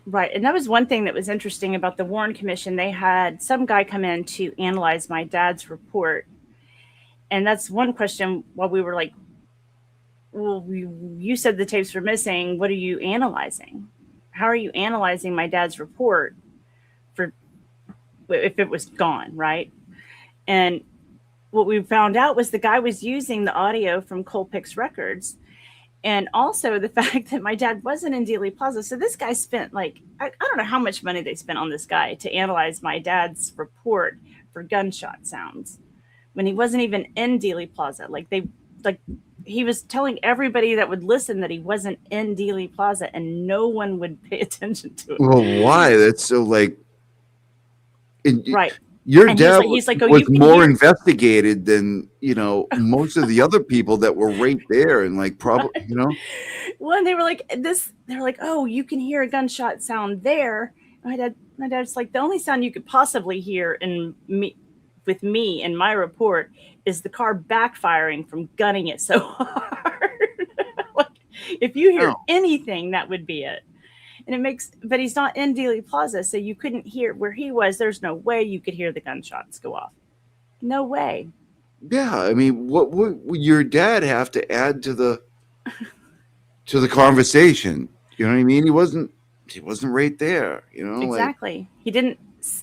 Right. And that was one thing that was interesting about the Warren Commission. They had some guy come in to analyze my dad's report. And that's one question while we were like, well, you said the tapes were missing. What are you analyzing? How are you analyzing my dad's report for if it was gone, right? And what we found out was the guy was using the audio from Colpick's records. And also the fact that my dad wasn't in Dealey Plaza. So this guy spent I don't know how much money they spent on this guy to analyze my dad's report for gunshot sounds when he wasn't even in Dealey Plaza. He was telling everybody that would listen that he wasn't in Dealey Plaza, and no one would pay attention to it. Well, why? That's so like right. Your And dad he's like, oh, was you can more hear- investigated than most of the other people that were right there, and like probably Well, and they were like this. They're like, oh, you can hear a gunshot sound there. My dad's like, the only sound you could possibly hear with me in my report is the car backfiring from gunning it so hard. If you hear anything, that would be it. And it makes, but he's not in Dealey Plaza, so you couldn't hear where he was. There's no way you could hear the gunshots go off. No way. Yeah, I mean, what would your dad have to add to the conversation? You know what I mean? He wasn't right there. You know, Exactly. He didn't.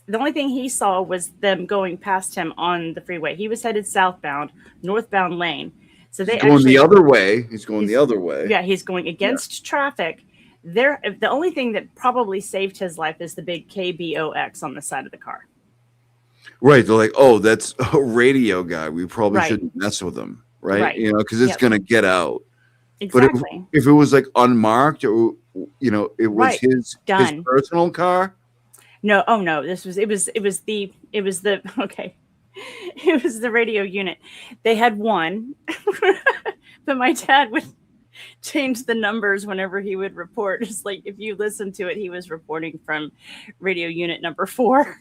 The only thing he saw was them going past him on the freeway. He was headed southbound, northbound lane. So they he's going actually the other way. He's going the other way. Yeah, he's going against traffic. There, the only thing that probably saved his life is the big KBOX on the side of the car. Right. They're like, oh, that's a radio guy. We probably Right. shouldn't mess with him. Right. Right. You know, because it's Yep. going to get out. Exactly. But if it was like unmarked or, you know, it was Right. his Done. personal car. No, oh no, it was the okay. It was the radio unit. They had one, but my dad would change the numbers whenever he would report. It's like if you listen to it, he was reporting from radio unit number 4.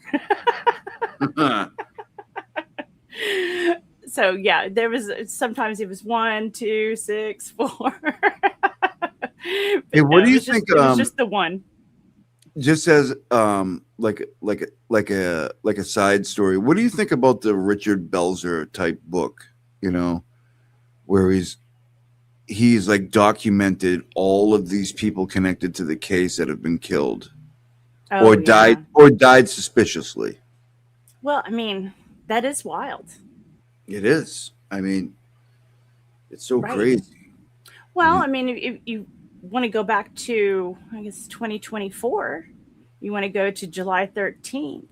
So yeah, there was sometimes it was 1, 2, 6, 4. Hey, what do you think? It was just the one. Just as like a side story, what do you think about the Richard Belzer type book? You know, where he's like documented all of these people connected to the case that have been killed or died suspiciously. Well, I mean, that is wild. It is. I mean, it's so crazy. Well, I mean, if you want to go back to, I guess, 2024, you want to go to July 13th,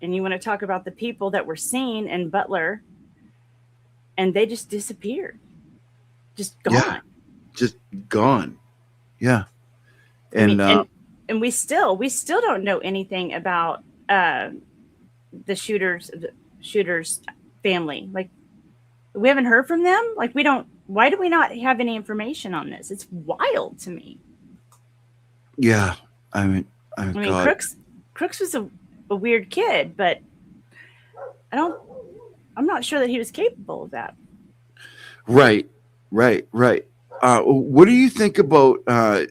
and you want to talk about the people that were seen in Butler, and they just disappeared. Just gone. Yeah, just gone. Yeah. And, I mean, and we still don't know anything about the shooter's family. Like, we haven't heard from them. Like, why do we not have any information on this? It's wild to me. Yeah. I mean, God. Crooks was a weird kid, but I'm not sure that he was capable of that. Right. What do you think about JD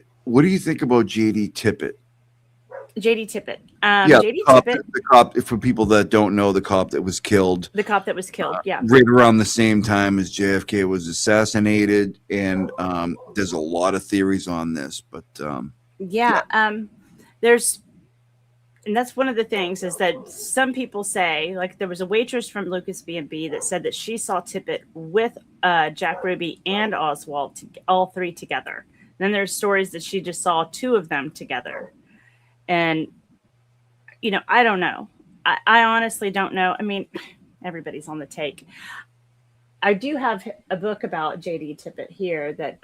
Tippett? JD Tippett. JD Tippett, the cop. For people that don't know, the cop that was killed. The cop that was killed. Yeah. Right around the same time as JFK was assassinated, and there's a lot of theories on this, but and that's one of the things is that some people say, like, there was a waitress from Lucas B&B that said that she saw Tippett with Jack Ruby and Oswald, all three together. Then there's stories that she just saw 2 of them together. And, you know, I don't know. I honestly don't know. I mean, everybody's on the take. I do have a book about JD Tippett here that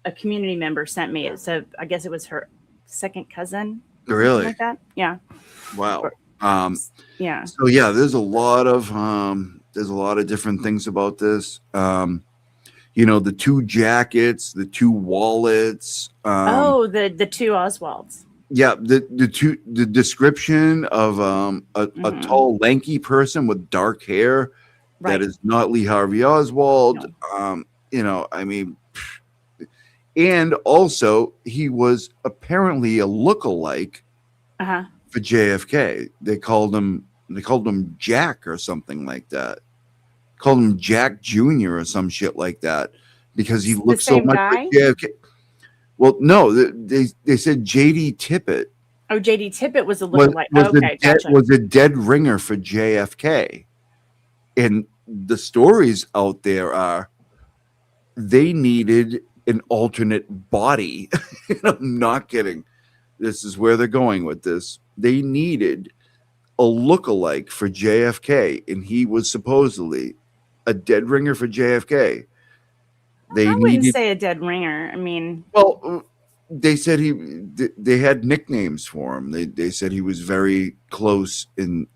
a community member sent me. So I guess it was her second cousin. Really? Like that? Yeah. Wow. Yeah. So yeah, there's a lot of different things about this. You know, the 2 jackets, the 2 wallets. The 2 Oswalds. Yeah, the description of a tall, lanky person with dark hair that is not Lee Harvey Oswald. No. You know, I mean, and also he was apparently a lookalike for JFK. They called him Jack or something like that. Called him Jack Jr. or some shit like that because he looked so much like JFK. Well, no, they said JD Tippett. Oh, JD Tippett was a lookalike. Gotcha. Was a dead ringer for JFK. And the stories out there are they needed an alternate body. I'm not kidding. This is where they're going with this. They needed a lookalike for JFK, and he was supposedly a dead ringer for JFK. I wouldn't say a dead ringer. I mean, well, they said they had nicknames for him. They said he was very close in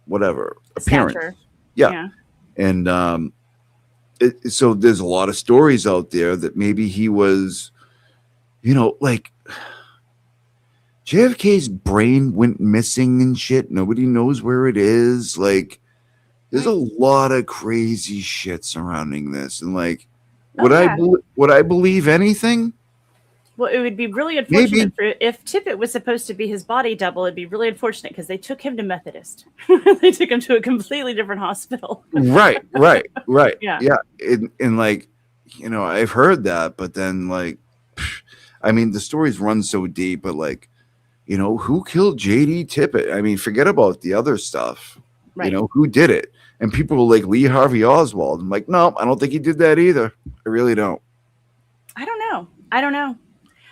whatever appearance. Stature. Yeah. And so there's a lot of stories out there that maybe he was, you know, like JFK's brain went missing and shit. Nobody knows where it is. Like, there's a lot of crazy shit surrounding this. And like, Would Oh, I yeah. would I believe anything? Well, it would be really Maybe. unfortunate for if Tippett was supposed to be his body double. It'd be really unfortunate because they took him to Methodist. They took him to a completely different hospital. Right. Yeah. Yeah. And like, I've heard that, but then like, I mean, the stories run so deep, but like, who killed JD Tippett? I mean, forget about the other stuff. Right. Who did it? And people were like Lee Harvey Oswald. I'm like, no, I don't think he did that either. I really don't. I don't know.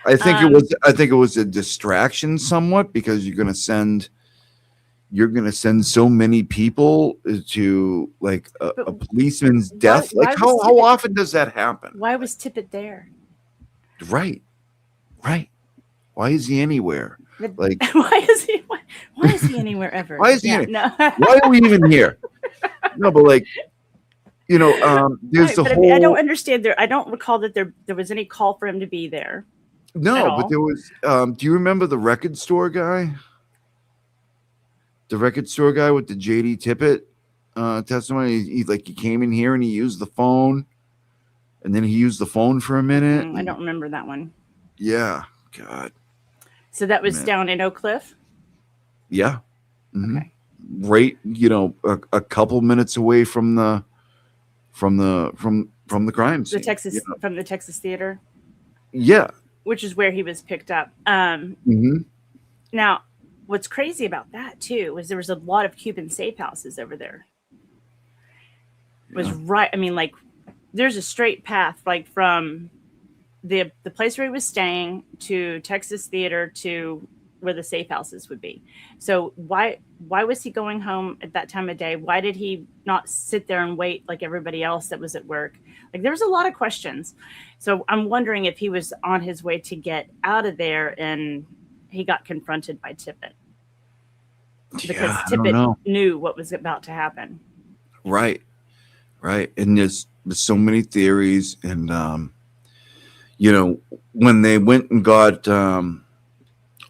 I think it was a distraction somewhat because you're gonna send so many people to like a policeman's death. Like how often does that happen? Why was Tippett there? Right. Why is he anywhere? Like why is he anywhere ever? Why is he No. Why are we even here? No, but like there's Right, the but whole. I mean, I don't understand there. I don't recall that there was any call for him to be there. No, but there was. Do you remember the record store guy? The record store guy with the JD Tippett testimony. He came in here and he used the phone, and then he used the phone for a minute. I don't remember that one. Yeah, God. So that was down in Oak Cliff. Yeah. Mm-hmm. Okay. Right. A couple minutes away from the crime scene. From the Texas Theater. Yeah. Which is where he was picked up. Now, what's crazy about that too was there was a lot of Cuban safe houses over there. It was right. I mean, like, there's a straight path, like from the place where he was staying to Texas Theater to where the safe houses would be. So why was he going home at that time of day? Why did he not sit there and wait like everybody else that was at work? Like, there was a lot of questions. So I'm wondering if he was on his way to get out of there and he got confronted by Tippett. Because Tippett knew what was about to happen. Right. And there's so many theories. And, when they went and got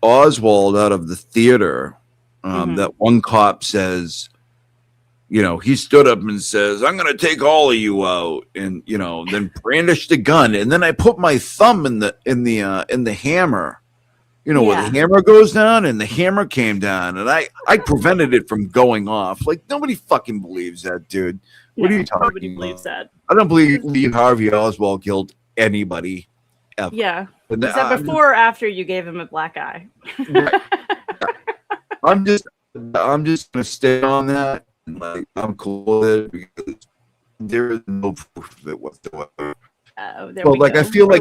Oswald out of the theater, that one cop says, he stood up and says, "I'm going to take all of you out," and then brandished the gun, and then I put my thumb in the hammer, where the hammer goes down, and the hammer came down, and I prevented it from going off. Like, nobody fucking believes that, dude. What are you talking Nobody about? believes that. I don't believe Lee Harvey Oswald killed anybody ever. Yeah. Is that before or after you gave him a black eye? Right. I'm just gonna stay on that. Like, I'm cool with it because there is no proof of it whatsoever. I feel like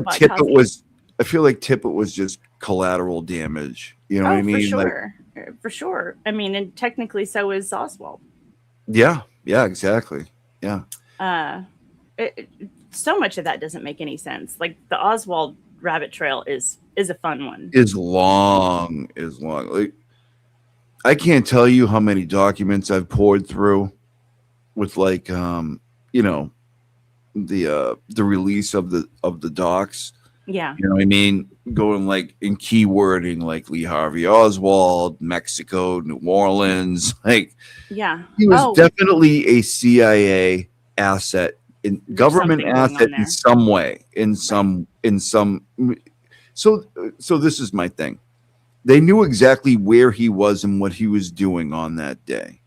Tippett was just collateral damage. You know what I mean? For sure. I mean, and technically so is Oswald. Yeah, exactly. Yeah. So much of that doesn't make any sense. Like, the Oswald rabbit trail is a fun one. Is long. Like, I can't tell you how many documents I've poured through with like the release of the docs. Yeah. You know what I mean? Going like in keywording like Lee Harvey Oswald, Mexico, New Orleans. Like, yeah. He was definitely a CIA asset, government asset in some way, in some. So this is my thing. They knew exactly where he was and what he was doing on that day.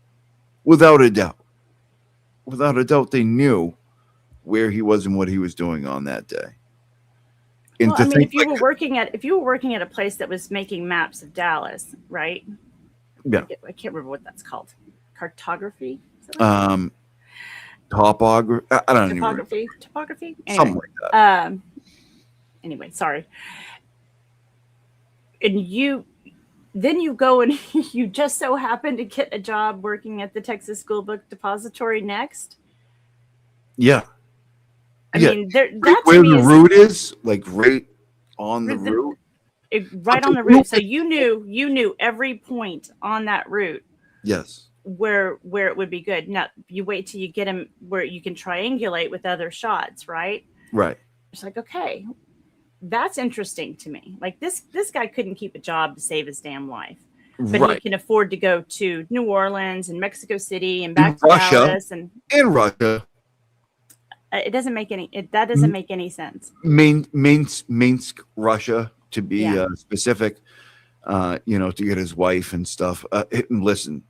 Without a doubt. They knew where he was and what he was doing on that day. And well, I mean, if you were working at a place that was making maps of Dallas, right? Yeah. I can't remember what that's called. Cartography? Topography. I don't know. Topography? Anyway, something like that. Anyway, sorry. And then you go and you just so happen to get a job working at the Texas School Book Depository next. Yeah. I mean, that where the route is, like right on the route. Right on the route. So you knew every point on that route. Yes. Where it would be good. Now you wait till you get him where you can triangulate with other shots, right? Right. It's like, okay, that's interesting to me. Like, this guy couldn't keep a job to save his damn life, but he can afford to go to New Orleans and Mexico City and back to Dallas and in Russia. It doesn't make any. That doesn't make any sense. Minsk, Russia, to be Yeah. specific. To get his wife and stuff. And listen,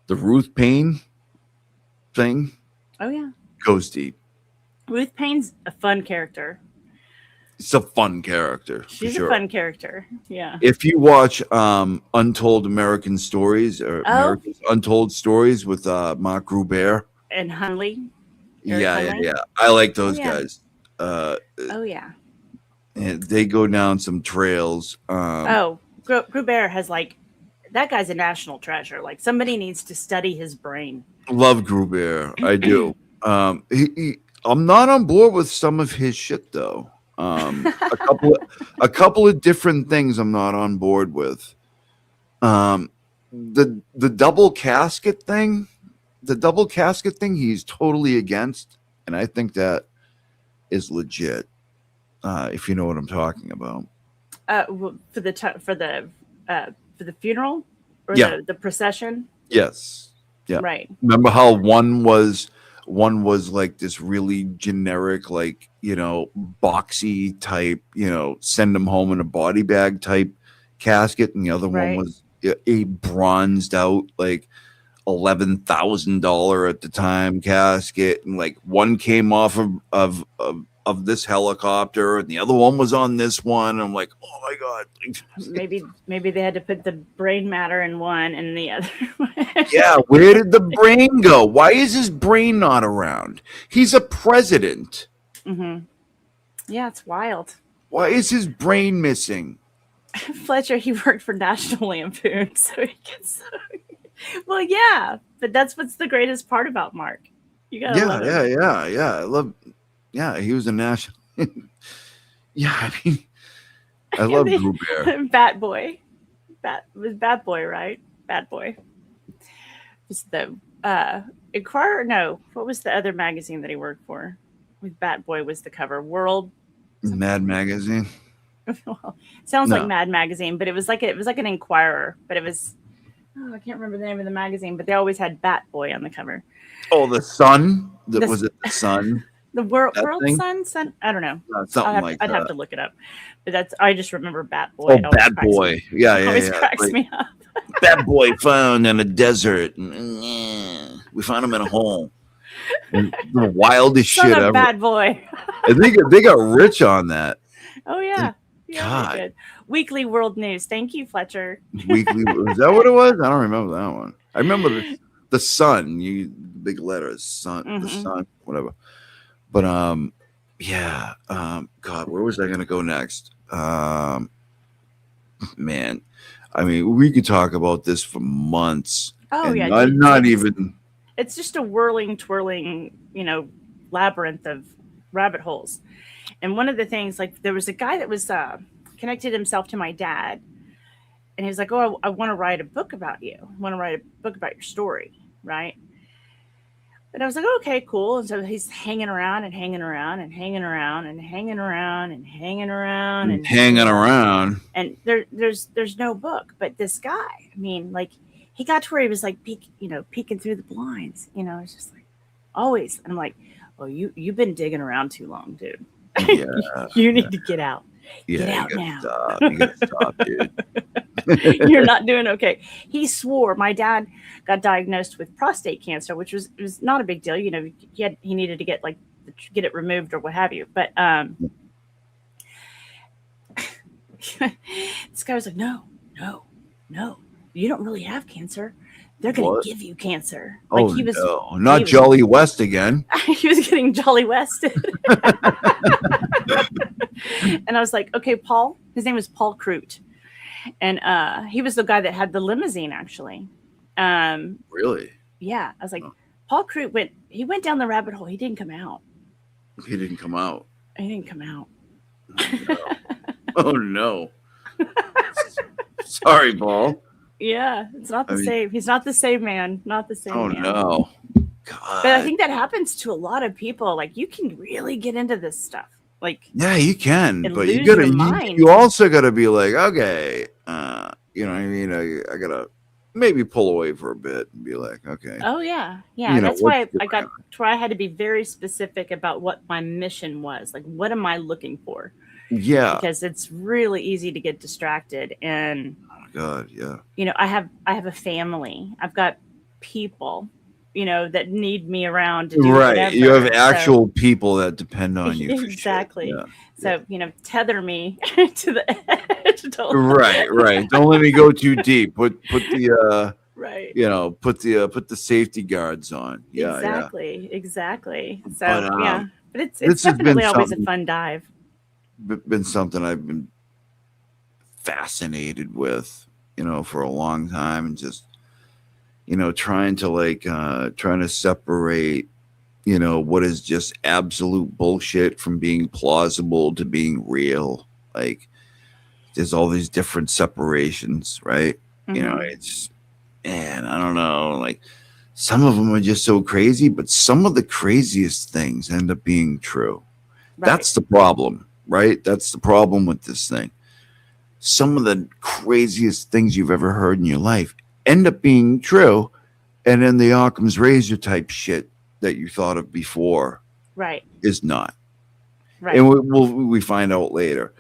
the Ruth Payne thing Oh yeah. goes deep. Ruth Payne's a fun character. It's a fun character. She's for sure. a fun character. Yeah. If you watch Untold American Stories or America's Untold Stories with Mark Gruber And Hunley. Yeah. I like those yeah. guys. Oh yeah. And they go down some trails. Gruber has that guy's a national treasure. Like somebody needs to study his brain. Love Gruber. I do. I'm not on board with some of his shit though. A couple of different things I'm not on board with. The double casket thing. The double casket thing he's totally against, and I think that is legit. If you know what I'm talking about. For the funeral or the procession. Yes. Yeah. Right. Remember how one was like this really generic, like, boxy type, send them home in a body bag type casket, and the other one was a bronzed out, like $11,000 at the time casket, and like one came off of this helicopter and the other one was on this one. I'm like, oh my god. Maybe they had to put the brain matter in one and the other one. Yeah, where did the brain go? Why is his brain not around? He's a president. Mm-hmm. Yeah, it's wild. Why is his brain missing? Fletcher, he worked for National Lampoon, so he gets well, yeah, but that's what's the greatest part about Mark. You gotta love him. Yeah. I love. Yeah, he was a national. Yeah, I mean, I love Gruber. Bat Boy. It was Bat Boy, right? Bat Boy. It was the Inquirer? No, what was the other magazine that he worked for? With Bat Boy was the cover. World. Mad Magazine. Well, sounds like Mad Magazine, but it was like an Inquirer, but it was. Oh, I can't remember the name of the magazine, but they always had Bat Boy on the cover. Oh, the Sun. Was it the Sun? The World Sun? I don't know. I'd have to look it up. But I just remember Bat Boy. Oh, Bat Boy. Yeah. It always cracks me up. Bat Boy found in a desert. We found him in a hole. The wildest shit ever. Bad Boy. And they got rich on that. Oh, yeah. God. Good. Weekly World News. Thank you, Fletcher. Weekly. Was that what it was? I don't remember that one. I remember the Sun. Big letters. Sun. Mm-hmm. The Sun. Whatever. But God, where was I gonna go next? Man, I mean, we could talk about this for months. Oh yeah, not even. It's just a whirling, twirling, labyrinth of rabbit holes. And one of the things, like, there was a guy that was connected himself to my dad, and he was like, "Oh, I want to write a book about you. I want to write a book about your story, right?" And I was like, okay, cool. And so he's hanging around and hanging around and hanging around and hanging around and hanging around and hanging around. And there's no book. But this guy, I mean, like, he got to where he was like peeking through the blinds. It's just like always. And I'm like, oh, you've been digging around too long, dude. Yeah, you need to get out. Yeah, get out now. Stop. You gotta stop, dude. You're not doing okay. He swore. My dad got diagnosed with prostate cancer, which was not a big deal. He needed to get it removed or what have you. But this guy was like, no, you don't really have cancer. They're going to give you cancer. Like, oh, no. Not Jolly West again. He was getting Jolly Wested. And I was like, okay, Paul. His name was Paul Crute. And he was the guy that had the limousine, actually. Really? Yeah. I was like, Paul Crute went down the rabbit hole. He didn't come out. He didn't come out. Oh, no. Sorry, Paul. Yeah, it's not the same. He's not the same man. Not the same man. Oh, no. God. But I think that happens to a lot of people. Like, you can really get into this stuff. Like, yeah, you can, but you gotta. You also gotta be like, okay, you know what I mean? I gotta maybe pull away for a bit and be like, okay, Oh yeah, yeah. you know, That's what's why I going got on? to where I had to be very specific about what my mission was. Like, what am I looking for? Yeah. Because it's really easy to get distracted. And Oh, God, yeah. I have a family. I've got people, that need me around to do Right. You have whatever. So actual people that depend on you for shit. exactly. Yeah. So tether me to the edge. Don't Right, right. Don't let me go too deep. Put the right. put the safety guards on. Yeah, yeah. Exactly. But So yeah, but it's this has been definitely always a something fun dive. I've been fascinated with, for a long time, and just trying to separate, what is just absolute bullshit from being plausible to being real. Like, there's all these different separations, right? Mhm. It's, and I don't know, like, some of them are just so crazy, but some of the craziest things end up being true. Right. That's the problem, right? That's the problem with this thing. Some of the craziest things you've ever heard in your life end up being true, and then the Occam's razor type shit that you thought of before Right. is not. Right. And we find out later.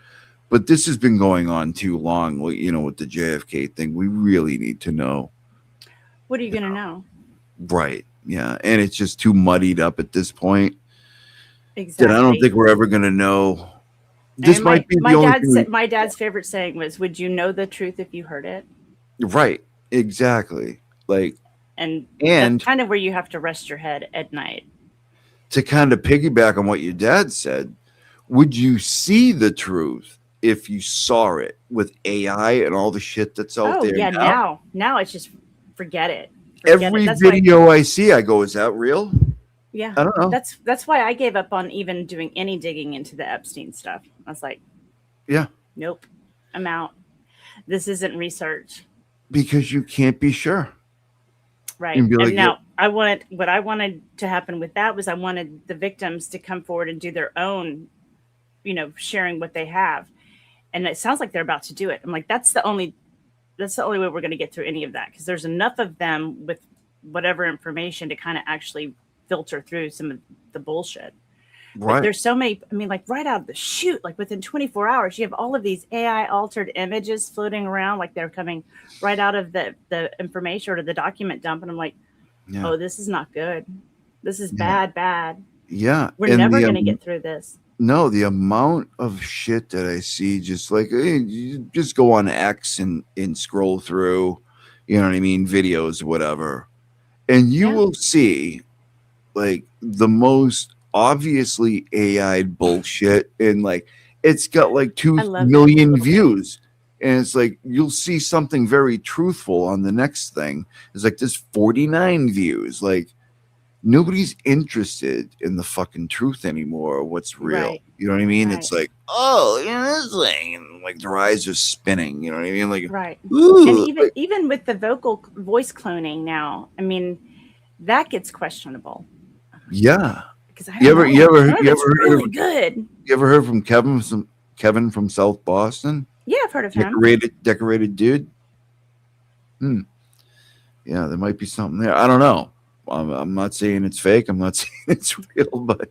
But this has been going on too long, with the JFK thing. We really need to know. What are you going to know? Right. Yeah. And it's just too muddied up at this point Exactly. that I don't think we're ever going to know. This And might be the only thing. my dad's favorite saying was, "Would you know the truth if you heard it?" Right. Exactly. Like, And and that's kind of where you have to rest your head at night. to kind of piggyback on what your dad said, would you see the truth if you saw it with AI and all the shit that's out Oh there yeah, now? now it's just forget it. Every That's why, video I see, I go, "Is that real?" yeah, I don't know. that's why I gave up on even doing any digging into the Epstein stuff. I was like, Yeah. nope, I'm out. This isn't research. Because you can't be sure. Right. And be And like, now what I wanted to happen with that was I wanted the victims to come forward and do their own, sharing what they have. And it sounds like they're about to do it. I'm like, that's the only way we're going to get through any of that, because there's enough of them with whatever information to kind of actually filter through some of the bullshit. But right. there's so many, I mean, like right out of the chute, like within 24 hours, you have all of these AI altered images floating around, like they're coming right out of the information or the document dump. And I'm like, Yeah. oh, this is not good. This is Yeah. bad. Yeah. We're never going to get through this. No, the amount of shit that I see, just like, you just go on X and scroll through, you know what I mean, videos, whatever, and you Yeah. will see like the most obviously AI bullshit, and like it's got like 2 I love that. million views, and it's like you'll see something very truthful on the next thing. It's like there's 49 views, like. Nobody's interested in the fucking truth anymore or what's real. Right. You know what I mean? Right. It's like, oh, this thing. And like their eyes are spinning. You know what I mean? Like, Right. ooh, And even like, even with the voice cloning now, I mean, that gets questionable. yeah. Because I You don't ever, know. you ever, Some of you it's ever, really good. you ever heard from Kevin from South Boston? Yeah, I've heard of him. Decorated dude. Yeah, there might be something there. I don't know. I'm not saying it's fake. I'm not saying it's real, but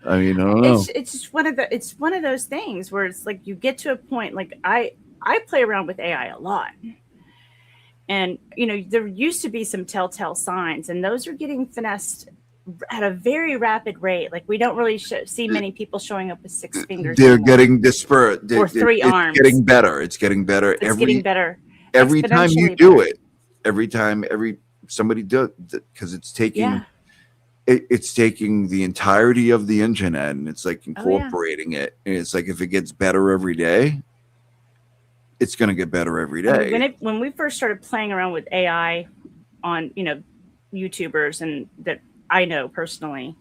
I mean, I don't know. It's just one of those things where it's like you get to a point, like I play around with AI a lot. And there used to be some telltale signs, and those are getting finessed at a very rapid rate. Like we don't really see many people showing up with 6 fingers. They're anymore. getting disparate. Or 3 arms. It's getting better. It's getting better. It's getting better. Every time you Exponentially do better. it. Every time somebody does, because it's taking Yeah. it's taking the entirety of the internet and it's like Oh, yeah. incorporating it. And it's like if it gets better every day, it's going to get better every I day. mean, when we first started playing around with AI on, YouTubers and that I know personally,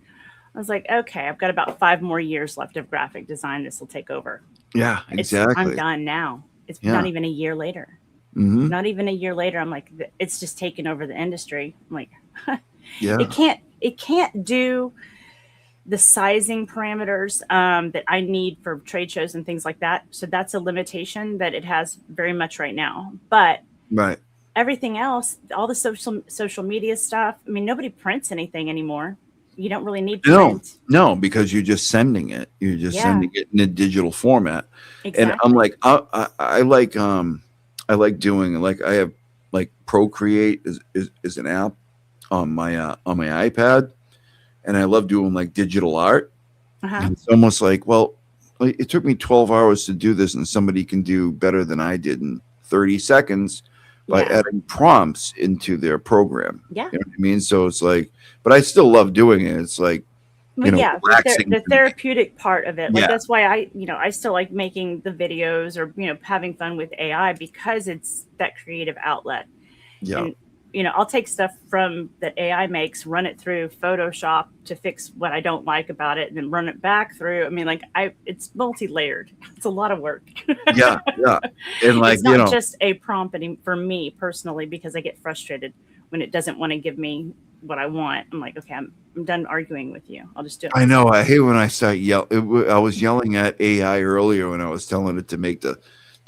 I was like, okay, I've got about 5 more years left of graphic design. This will take over. Yeah, exactly. I'm done now. It's Yeah. not even a year later. Mm-hmm. Not even a year later. I'm like, it's just taken over the industry. I'm like, Yeah. it can't do the sizing parameters that I need for trade shows and things like that. So that's a limitation that it has very much right now. But Right. everything else, all the social media stuff. I mean, nobody prints anything anymore. You don't really need print. No, because you're just sending it. You're just sending it in a digital format. Exactly. And I'm like, I like doing, like, I have, like, Procreate is an app on my iPad, and I love doing, like, digital art. And it's almost like, well, it took me 12 hours to do this, and somebody can do better than I did in 30 seconds by adding prompts into their program. Yeah. You know what I mean? So it's like, but I still love doing it. It's like, you know, the therapeutic part of it. Like, that's why I still like making the videos or, having fun with AI, because it's that creative outlet. Yeah. And, I'll take stuff from that AI makes, run it through Photoshop to fix what I don't like about it, and then run it back through. I mean, like, it's multi-layered. It's a lot of work. Yeah. And, like, it's not just a prompt for me personally, because I get frustrated when it doesn't want to give me what I want. I'm like, okay, I'm done arguing with you. I'll just do it. I know. I hate when I start I was yelling at AI earlier when I was telling it to make the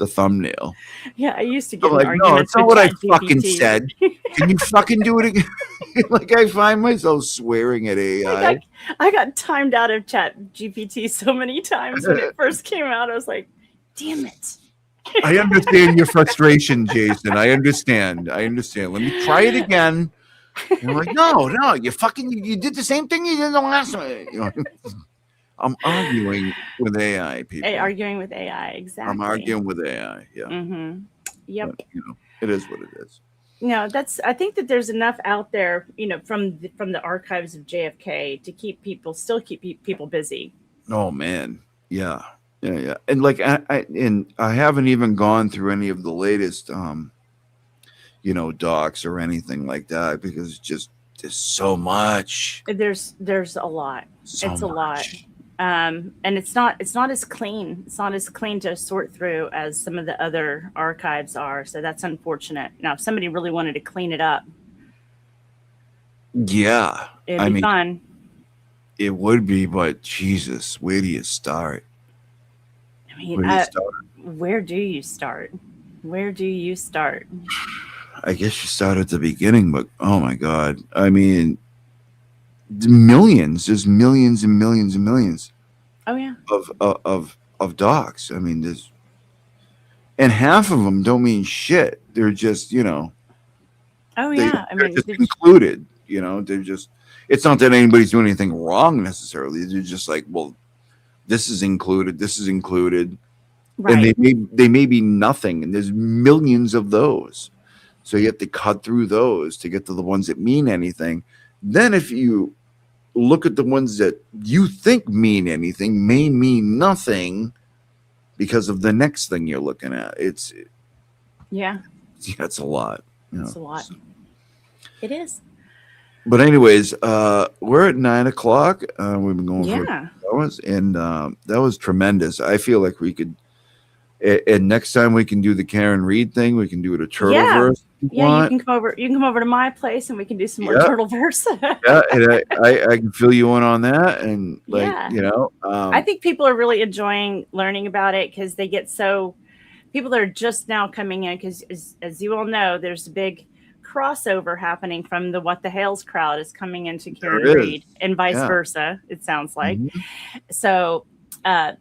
thumbnail. Yeah, I used to get like, arguments. no, it's not what I fucking GPT. said. Can you fucking do it again? Like, I find myself swearing at AI. I got timed out of Chat GPT so many times when it first came out. I was like, damn it. I understand your frustration, Jason. I understand. Let me try it again. And I'm like, no, you did the same thing you did the last one. I'm arguing with AI, people. Arguing with AI, exactly. I'm arguing with AI, yeah. Mm-hmm. Yep. But, it is what it is. No, I think that there's enough out there, from the archives of JFK to keep people busy. Oh man, yeah. And like I haven't even gone through any of the latest, docs or anything like that, because there's so much. There's a lot. It's a lot. And it's not as clean. It's not as clean to sort through as some of the other archives are. So that's unfortunate. Now, if somebody really wanted to clean it up, it'd be fun. It would be, but Jesus, where do you start? I mean, where do you start? Where do you start? I guess you start at the beginning, but oh my God. I mean, millions. There's millions and millions and millions. Oh yeah. Of docs. I mean, and half of them don't mean shit. They're just, Oh yeah. They're just included. They're just. It's not that anybody's doing anything wrong necessarily. They're just like, well, this is included. This is included. Right. And they may be nothing, and there's millions of those. So you have to cut through those to get to the ones that mean anything. Then if you look at the ones that you think mean anything, may mean nothing because of the next thing you're looking at. It's a lot. It's a lot. So. It is. But anyways, we're at 9 o'clock. We've been going for hours, and that was tremendous. I feel like we could. And next time we can do the Karen Reed thing. We can do it a Turtleverse. Yeah, you can come over. You can come over to my place, and we can do some more Turtleverse. And I can fill you in on that, and I think people are really enjoying learning about it, because they get people that are just now coming in, because as you all know, there's a big crossover happening from the What the Hales crowd is coming into Karen Reed, and vice versa. It sounds like so.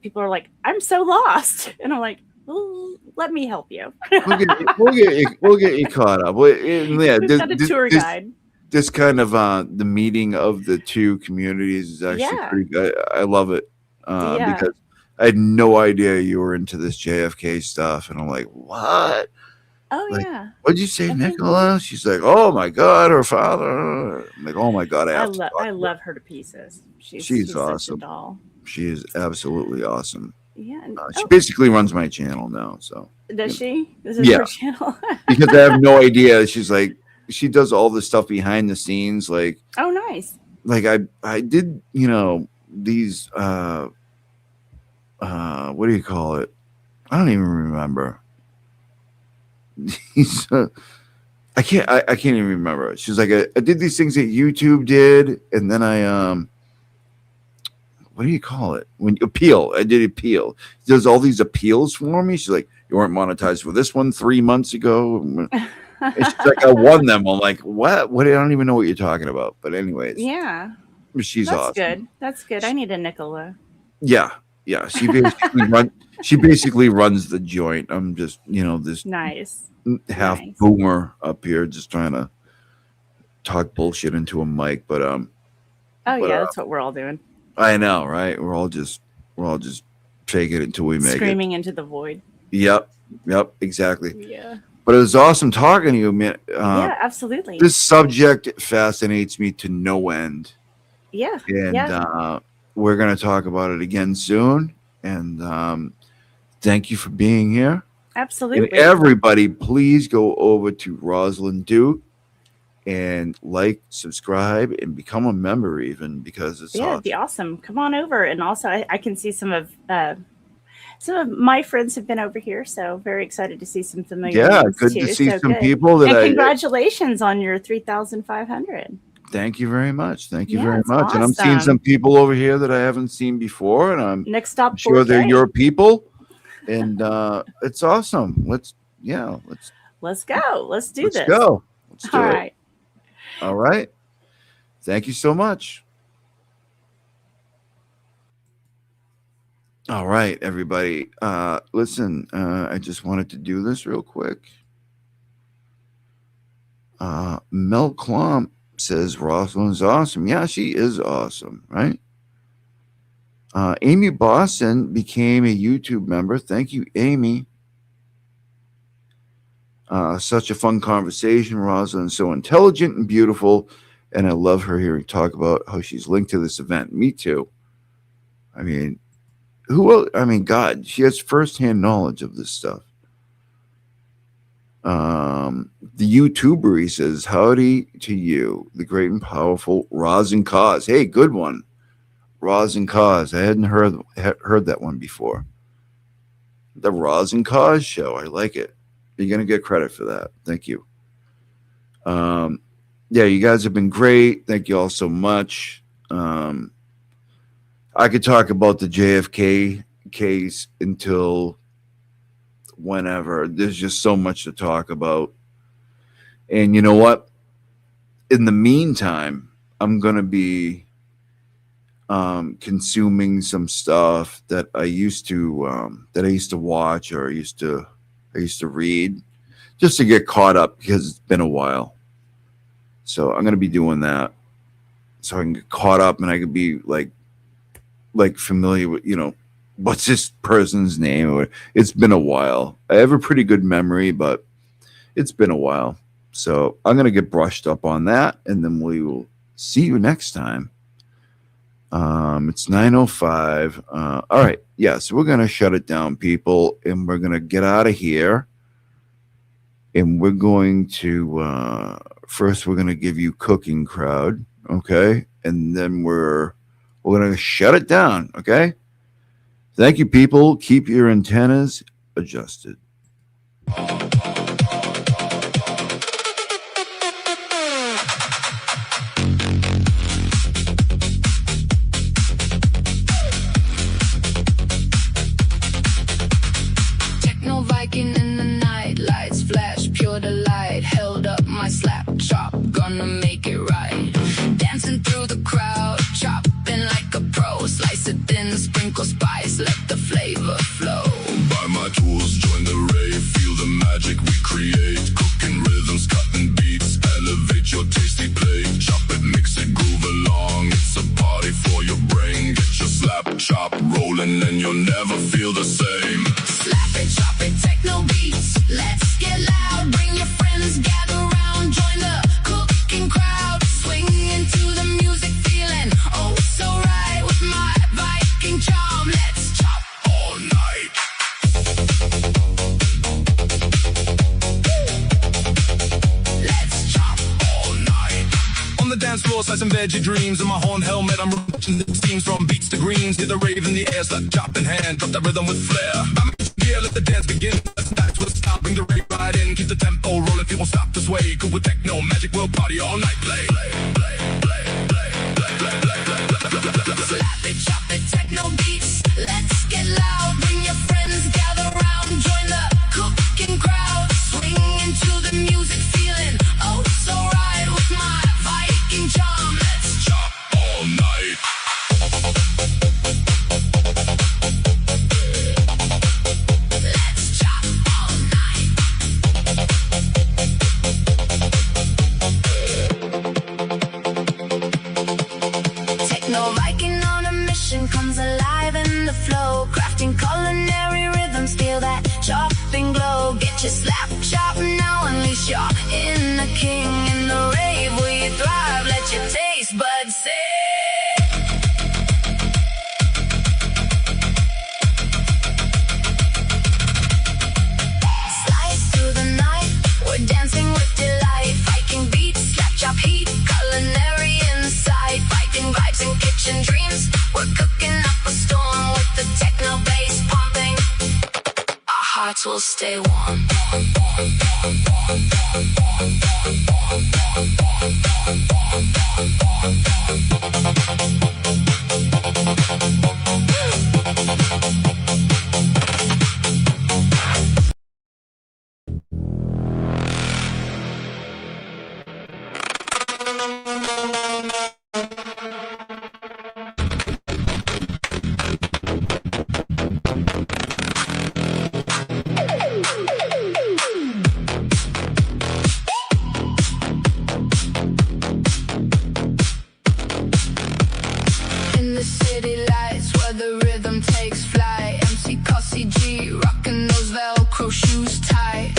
People are like, I'm so lost, and I'm like, well, let me help you. we'll get you caught up. Got a tour guide. This kind of the meeting of the two communities is actually pretty good. I love it because I had no idea you were into this JFK stuff, and I'm like, what? Oh like, what'd you say, Nicola? She's like, oh my God, her father. I'm like, oh my God, I love her to pieces. She's awesome. Such a doll. She is absolutely awesome. Yeah. She basically runs my channel now. So does she? This is her channel. Because I have no idea. She's like, she does all the stuff behind the scenes. Like, oh, nice. Like I did, these what do you call it? I don't even remember. I can't even remember. She's like, I did these things that YouTube did, and then I what do you call it? When appeal, I did appeal. She does all these appeals for me. She's like, you weren't monetized for this one 3 months ago. And she's like, I won them. I'm like, what? What? I don't even know what you're talking about. But anyways, Yeah. she's That's awesome. good. That's good. I need a Nicola. Yeah, yeah. She basically runs the joint. I'm just, this Nice. half Nice. boomer up here, just trying to talk bullshit into a mic. But Oh yeah, that's what we're all doing. I know, right? We're all just fake it until we make Screaming into the void. it. Yep, exactly. Yeah. But it was awesome talking to you, man. Yeah, absolutely. This subject fascinates me to no end. Yeah. And we're going to talk about it again soon. And thank you for being here. Absolutely. And everybody, please go over to Rosalyn Duke and like, subscribe, and become a member even, because it's it'd be awesome. Come on over. And also I can see some of my friends have been over here, so very excited to see some familiar names good too. to see so some good. people and congratulations on your 3,500. Thank you very much. Thank you Yeah, very it's much. And I'm seeing awesome. some people over here that I haven't seen before, and I'm Next stop, sure 4K. they're your people. And it's awesome. Let's go. Let's do this. Let's go. Let's do All it. right. All right. Thank you so much. All right, everybody. Listen, I just wanted to do this real quick. Mel Klump says Rosalyn's awesome. Yeah, she is awesome, right? Amy Boston became a YouTube member. Thank you, Amy. Such a fun conversation. Rosalyn's so intelligent and beautiful, and I love her hearing talk about how she's linked to this event. Me too. I mean, God, she has firsthand knowledge of this stuff. The YouTuber, he says, howdy to you, the great and powerful Roz and Cause. Hey, good one. Roz and Cause. I hadn't heard that one before. The Roz and Cause show. I like it. You're going to get credit for that. Thank you. Yeah, you guys have been great. Thank you all so much. I could talk about the JFK case until whenever. There's just so much to talk about. And you know what? In the meantime, I'm going to be consuming some stuff that I used to watch, or I used to read, just to get caught up, because it's been a while. So I'm going to be doing that, so I can get caught up and I could be like familiar with, what's this person's name? It's been a while. I have a pretty good memory, but it's been a while. So I'm going to get brushed up on that, and then we will see you next time. It's 9:05. All right. Yeah, so we're going to shut it down, people, and we're going to get out of here. And we're going to, first we're going to give you Cooking Crowd, okay? And then we're going to shut it down, okay? Thank you, people. Keep your antennas adjusted. Techno Viking in the night, lights flash, pure delight. Held up my slap chop, gonna make it right. Dancing through the crowd, chopping like a pro. Slice it thin, sprinkle spice, let the flavor flow. Buy my tools, join the rave, feel the magic we create. Cooking rhythms, cutting beats, elevate your tasty plate. Chop it, mix it, groove along. It's a party for your brain. Get your slap chop rolling and you'll never feel the same. Slap it, chop it, techno beats. Let's get loud, bring your friends, gather round. Join the cooking crowd, swing into the music, feeling oh so right. With my Viking charm, let's chop All night. let's chop All night. On the dance floor, slice some veggie dreams. In my horn helmet, I'm watching the steams from beats to greens. Hear the rave in the air, slap chop in hand. Drop that rhythm with flair. I'm here, let the dance begin. Let's dance with a style, bring the rave right in. Keep the tempo rolling, people stop to sway. Cool with techno, magic, world party all night. Play, play, play, play, play, play, play, play, play, play, play, play. Slap it, chop it, techno beats. Let's get loud, bring your friends, gather round. Join the cooking crowd, swing into the music. slap chop now, unleash your inner king in the rave where you thrive. Let your taste buds say. Slice through the night, we're dancing with delight. Viking beats, slap chop heat, culinary inside. Fighting vibes and kitchen dreams. We're cooking up a storm with the techno bass pumping. Our hearts will stay warm. In the city lights where the rhythm takes flight, MCCossyG rocking those Velcro shoes tight.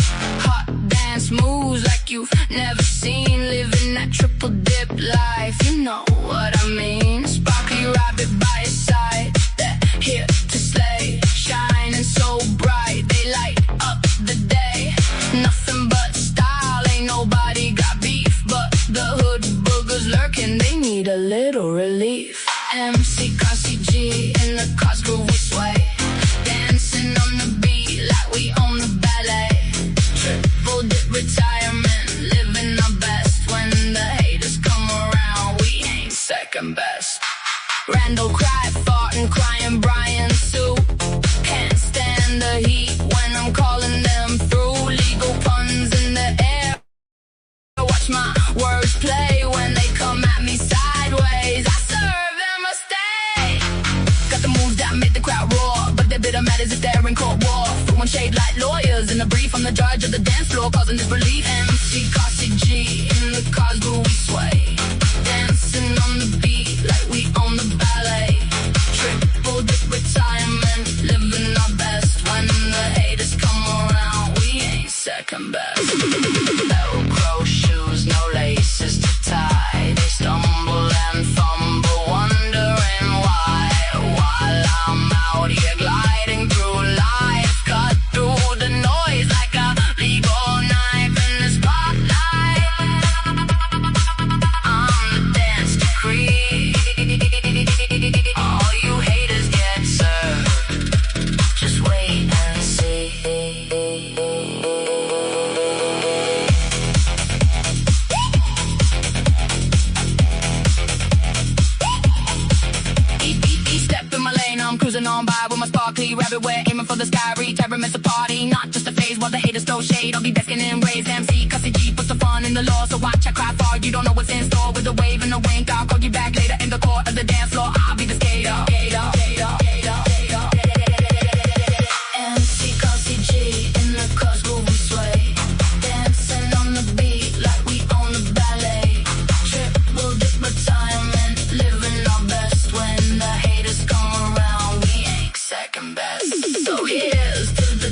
Hot dance moves like you've never seen, living that triple dip life. You know what I mean. Sparkly rabbit by your side, they're here to slay, shining so bright they light up the day. Nothing but style, ain't nobody got beef, but the hood boogers lurking, they need a little relief. MCCossyG in the cars groove we sway, dancing on the beat like we own the ballet. Triple dip retirement, living our best. When the haters come around, we ain't second best. Randall cry, farting, crying, Brian Sue. Can't stand the heat when I'm calling them through. Legal puns in the air, watch my words play when they come at me sideways. I serve them a stay. Got the moves that make the crowd roar, but their bitter matters if they're in court war. Throwing shade like lawyers in a brief. I'm the judge of the dance floor, causing disbelief. MCCossyG in the cars groove we sway, dancing on the beat like we own the ballet. Triple dip retirement, living our best. When the haters come around, we ain't second best. Velcro shoes, no laces to tie. They stumble and fumble, wondering why. While I'm out here gliding through life, cut through the noise like a legal knife in the spotlight. I'm the dance decree. All you haters get served. Just wait and see. Step in my lane, I'm cruising on by with my sparkly rabbit wear, aiming for the sky, reach every miss a party. Not just a phase while the haters throw shade. I'll be basking in rays. MCCossyG puts the fun in the law, so watch I cry far. You don't know what's in store. With a wave and a wink, I'll call you back later in the court of the dance floor. I'll be the skater. MCCossyG in the cars groove we sway, dancing on the beat like we own the ballet. Triple dip retirement, living our best. When the haters come around, we ain't second best. So here's to the